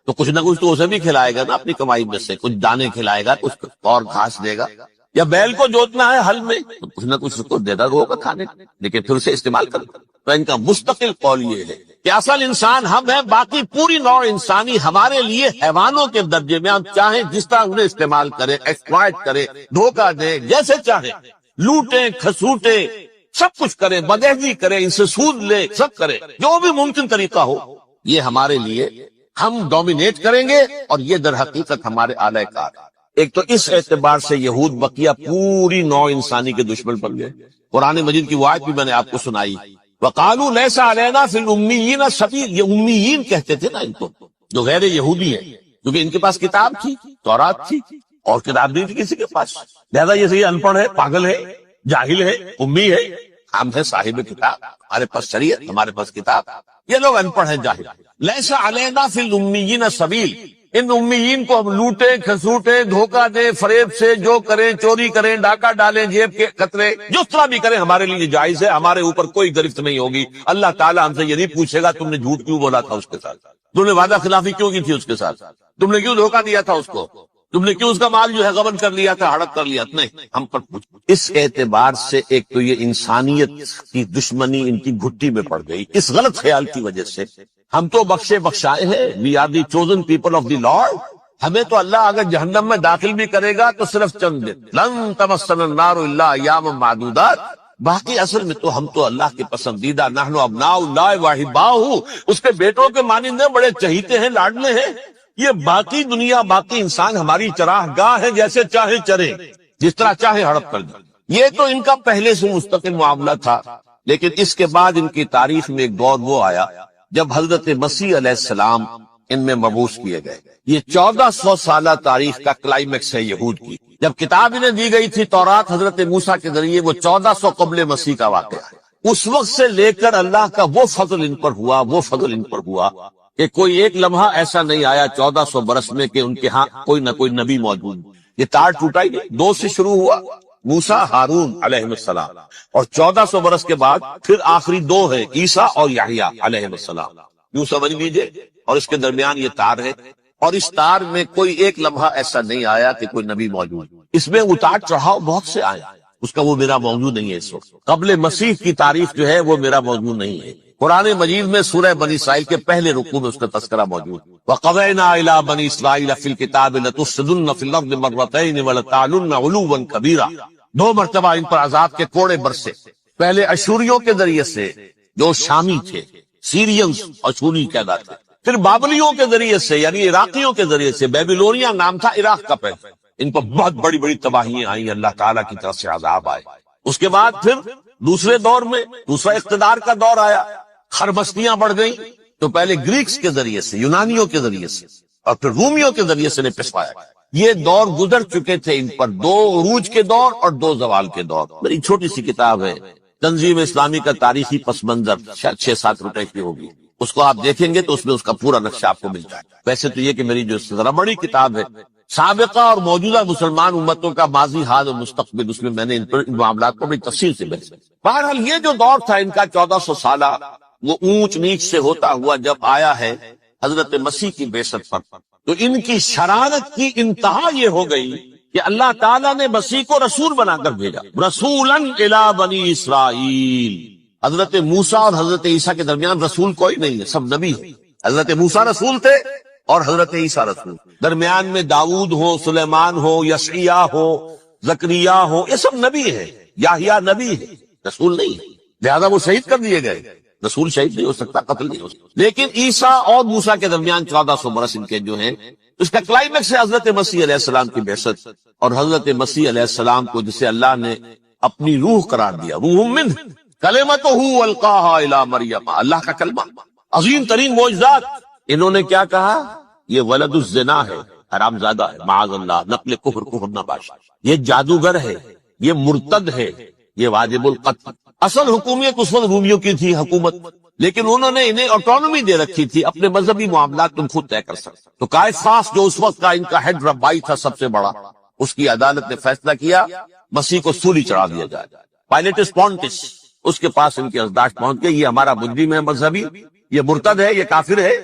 تو کچھ نہ کچھ تو اسے بھی کھلائے گا نا، اپنی کمائی میں سے کچھ دانے کھلائے گا، کچھ اور گھاس دے گا. یا بیل کو جوتنا ہے ہل میں تو کچھ نہ کچھ اس کو دے گا ہوگا کھانے، لیکن پھر اسے استعمال کرے. تو ان کا مستقل قول یہ ہے کہ اصل انسان ہم ہیں، باقی پوری نوع انسانی ہمارے لیے حیوانوں کے درجے میں. ہم چاہیں جس طرح انہیں استعمال کریں، ایکسپلائٹ کریں، دھوکہ دیں، جیسے چاہیں لوٹیں، کھسوٹیں، سب کچھ کریں، بدہضی کریں، ان سے سود لیں، سب کریں، جو بھی ممکن طریقہ ہو. یہ ہمارے لیے ہم ڈومینیٹ کریں گے، اور یہ در حقیقت ہمارے اعلی کار. ایک تو اس اعتبار سے یہود بقیہ پوری نوع انسانی کے دشمن بن گئے. قرآن مجید کی وہ آیت بھی میں نے آپ کو سنائی، وقالوا لیس علینا فی الامیین سبیل. یہ امیین کہتے تھے نا ان کو، جو غیر یہودی ہیں، کیونکہ ان کے پاس کتاب تھی، تورات تھی، اور کتاب نہیں تھی کسی کے پاس. لہذا یہ صحیح انپڑھ ہے، پاگل ہے، جاہل ہے، امی ہے. ہم ہیں صاحب کتاب، ہمارے پاس شریعت، ہمارے پاس کتاب. یہ لوگ انپڑھ ہیں، جاہل. لیس علینا فی الامیین سبیل. ان امیین کو ہم لوٹیں، کھسوٹیں، دھوکہ دیں، فریب سے جو کریں، چوری کریں، ڈاکہ ڈالیں، جیب کے قطرے، جس طرح بھی کریں ہمارے لیے جائز ہے. ہمارے اوپر کوئی گرفت نہیں ہوگی. اللہ تعالیٰ ہم سے یہ نہیں پوچھے گا تم نے جھوٹ کیوں بولا تھا اس کے ساتھ، تم نے وعدہ خلافی کیوں کی تھی اس کے ساتھ، تم نے کیوں دھوکہ دیا تھا اس کو. تم نے کیوں اس کا مال جو ہے غبن کر لیا تھا، ہڑپ کر لیا؟ نہیں، ہم پر پوچھ۔ اس اعتبار سے ایک تو یہ انسانیت کی دشمنی ان کی گھٹی میں پڑ گئی، اس غلط خیال کی وجہ سے۔ ہم تو بخشے بخشائے ہیں، we are the chosen people of the lord, ہمیں تو اللہ اگر جہنم میں داخل بھی کرے گا تو صرف چند دن، لن تمسنا النار الا ایام معدودات، باقی اصل میں تو ہم تو اللہ کے پسندیدہ، نحن ابناء اللہ واحباؤہ، اس کے بیٹوں کے مانند ہیں، بڑے چہیتے ہیں، لاڈلے ہیں۔ یہ باقی دنیا، باقی انسان ہماری چراہ گاہ ہے، جیسے چاہے چرے، جس طرح چاہے ہڑپ کر دیں۔ یہ تو ان کا پہلے سے مستقل معاملہ تھا، لیکن اس کے بعد ان کی تاریخ میں ایک دور وہ آیا جب حضرت مسیح علیہ السلام ان میں مبعوث کیے گئے۔ یہ 1400 سالہ تاریخ کا کلائمیکس ہے یہود کی۔ جب کتاب انہیں دی گئی تھی تورات حضرت موسیٰ کے ذریعے، وہ 1400 قبل مسیح کا واقعہ ہے۔ اس وقت سے لے کر اللہ کا وہ فضل ان پر ہوا، وہ فضل ان پر ہوا کہ کوئی ایک لمحہ ایسا نہیں آیا 1400 برس میں کہ ان کے ہاں کوئی نہ کوئی نبی موجود۔ یہ تار ٹوٹا ہی نہیں، 2 سے شروع ہوا، موسیٰ ہارون علیہ السلام، اور 1400 برس کے بعد پھر آخری 2 ہیں، عیسیٰ اور یحییٰ علیہ السلام، یوں سمجھ لیجئے، اور اس کے درمیان یہ تار ہے، اور اس تار میں کوئی ایک لمحہ ایسا نہیں آیا کہ کوئی نبی موجود۔ اس میں اتار چڑھاؤ بہت سے آئے، اس کا وہ میرا موضوع نہیں ہے۔ اس وقت قبل مسیح کی تاریخ جو ہے وہ میرا موضوع نہیں ہے۔ قرآن مجید میں سورہ بنی اسرائیل کے پہلے رکوع میں اس کا تذکرہ موجود۔ وَقَضَيْنَا إِلَىٰ بَنِي إِسْرَائِيلَ فِي الْكِتَابِ لَتُفْسِدُنَّ فِي الْأَرْضِ مَرَّتَيْنِ وَلَتَعْلُنَّ عُلُوًّا كَبِيرًا۔ 2 مرتبہ ان پر عذاب کے کوڑے برسے، پہلے اشوریوں کے ذریعے سے جو شامی تھے، سیرینز اشوری کہلاتے تھے، پھر بابلیوں کے ذریعے سے یعنی عراقیوں کے ذریعے سے، بیبیلونیا نام تھا عراق کا پہلے، ان پر بہت بڑی بڑی تباہیاں آئیں، اللہ تعالیٰ کی طرف سے عذاب آئے۔ اس کے بعد پھر دوسرے دور میں دوسرا اقتدار کا دور آیا، خربستیاں بڑھ گئیں، تو پہلے گریکس کے ذریعے سے، یونانیوں کے ذریعے سے، اور پھر رومیوں کے ذریعے سے پسوایا۔ یہ دور گزر چکے تھے ان پر، 2 عروج کے دور اور 2 زوال کے دور۔ میری چھوٹی سی کتاب ہے تنظیم اسلامی کا تاریخی پس منظر، شاید 6-7 روپے کی ہوگی، اس کو آپ دیکھیں گے تو اس میں اس کا پورا نقشہ آپ کو مل جائے۔ ویسے تو یہ کہ میری جو ذرا بڑی کتاب ہے سابقہ اور موجودہ مسلمان امتوں کا ماضی، حال اور مستقبل، اس میں میں نے ان معاملات کو بڑی تفصیل سے بحث۔ بہرحال یہ جو دور تھا ان کا 1400 سالہ، وہ اونچ نیچ سے ہوتا ہوا جب آیا ہے حضرت مسیح کی بعثت پر، تو ان کی شرارت کی انتہا یہ ہو گئی کہ اللہ تعالیٰ نے مسیح کو رسول بنا کر بھیجا، رسولاً الی بنی اسرائیل۔ حضرت موسیٰ اور حضرت عیسیٰ کے درمیان رسول کوئی نہیں ہے، سب نبی ہے۔ حضرت موسیٰ رسول تھے اور حضرت عیسیٰ رسول، درمیان میں داؤد ہو، سلیمان ہو، یشعیاہ ہو، زکریا ہو، یہ سب نبی ہے۔ یحییٰ نبی ہے، رسول نہیں ہے، لہذا وہ شہید کر دیے گئے۔ رسول شہید نہیں ہو سکتا، قتل نہیں ہو سکتا۔ لیکن عیسیٰ اور موسیٰ کے درمیان 1400 برس ان کے جو ہیں، اس کا کلائمیکس ہے حضرت مسیح علیہ السلام کی بعثت، اور حضرت مسیح علیہ السلام کو جسے اللہ نے اپنی روح قرار دیا، روح منہ، کلمتہ القاہا الی مریم، اللہ کا کلمہ، عظیم ترین معجزات۔ انہوں نے کیا کہا؟ یہ ولد الزنا ہے، حرام زادہ ہے، معاذ اللہ، نقل کفر نباش، یہ جادوگر ہے، یہ مرتد ہے، یہ واجب القتل۔ اصل حکومت اس وقت رومیوں کی تھی حکومت، لیکن انہوں نے انہیں آٹونومی دے رکھی تھی، اپنے مذہبی معاملات تم خود طے کر سکتے۔ تو قائفاس جو اس وقت کا ان کا ہیڈ ربائی تھا سب سے بڑا، اس کی عدالت نے فیصلہ کیا مسیح کو سولی چڑھا دیا جائے۔ پائلیٹس پونٹس اس کے پاس ان کی ازداشت پہنچ گئی، یہ ہمارا مجرم ہے مذہبی، یہ مرتد ہے، یہ کافر ہے،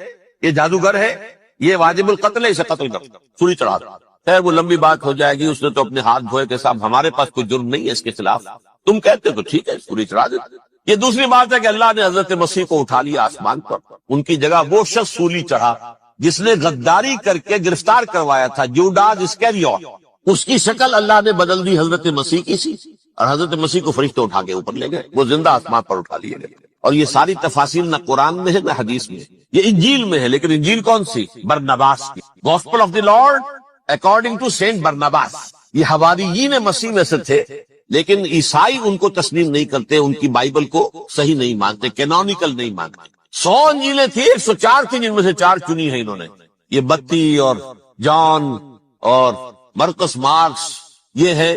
یہ جادوگر ہے، یہ واجب القتل ہے، اسے قتل کر، سولی چڑھا دو۔ خیر وہ لمبی بات ہو جائے گی، اس نے تو اپنے ہاتھ دھوئے کہ صاحب ہمارے پاس کوئی جرم نہیں ہے اس کے خلاف، تم کہتے تو ٹھیک ہے سولی چڑھا دیتے۔ یہ دوسری بات ہے کہ اللہ نے حضرت مسیح کو اٹھا لیا آسمان پر، ان کی جگہ وہ شخص سولی چڑھا جس نے غداری کر کے گرفتار کروایا تھا، جوڈاس اسکریوت، اس کی شکل اللہ نے بدل دی حضرت مسیح کی سی، اور حضرت مسیح کو فرشتے اٹھا کے اوپر لے گئے، وہ زندہ آسمان پر اٹھا لیے گئے۔ اور یہ ساری تفاصیل نہ قرآن میں ہے نہ حدیث میں ہے، یہ انجیل میں ہے، لیکن انجیل کون سی؟ برنباس کی، gospel of the lord according to saint Barnabas. یہ حواریین مسیح میں سے تھے، لیکن عیسائی ان کو تسلیم نہیں کرتے، ان کی بائبل کو صحیح نہیں مانتے، کینونیکل نہیں مانتے۔ 100 انجیلیں تھیں، 104 تھیں، جن میں سے 4 چنی ہیں انہوں نے، یہ بتی اور جان اور مرکس مارکس، یہ ہے،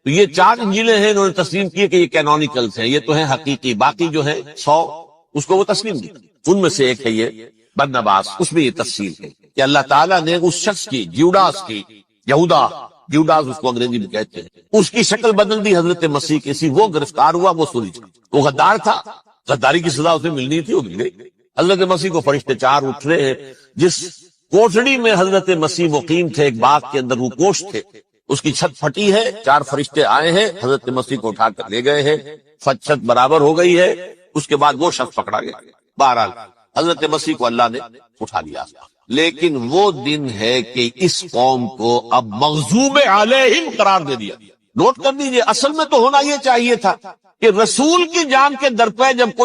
تو یہ 4 انجیلیں ہیں، انہوں نے تسلیم کیے کہ یہ کینونیکلز ہیں، یہ تو ہیں حقیقی، باقی جو ہے 100 اس کو وہ تسلیم دی۔ ان میں سے ایک ہے یہ برنباس، اس میں یہ تفصیل ہے کہ اللہ تعالیٰ نے اس شخص کی، جیوڈاس کی، یہودا جیوڈاس اس کو انگریزی میں کہتے ہیں، اس کی شکل بدل دی حضرت مسیح کی سی، وہ گرفتار ہوا، وہ سولی چڑھا، وہ غدار تھا، غداری کی سزا اسے ملنی تھی، وہ مل گئی۔ حضرت مسیح کو فرشتے 4 اٹھ رہے ہیں، جس کوٹڑی میں حضرت مسیح مقیم تھے، ایک باغ کے اندر روپوش تھے، اس کی چھت پھٹی ہے، 4 فرشتے آئے ہیں، حضرت مسیح کو اٹھا کر لے گئے ہیں، چھت برابر ہو گئی ہے، اس کے بعد وہ شخص پکڑا گیا۔ بہرحال حضرت مسیح کو اللہ نے اٹھا لیا، لیکن وہ دن ہے کہ اس قوم کو اب مغضوب علیہم قرار دے دیا۔ نوٹ کر دیجئے، اصل میں تو ہونا یہ چاہیے تھا کہ رسول کی جان کے درپے جب کوئی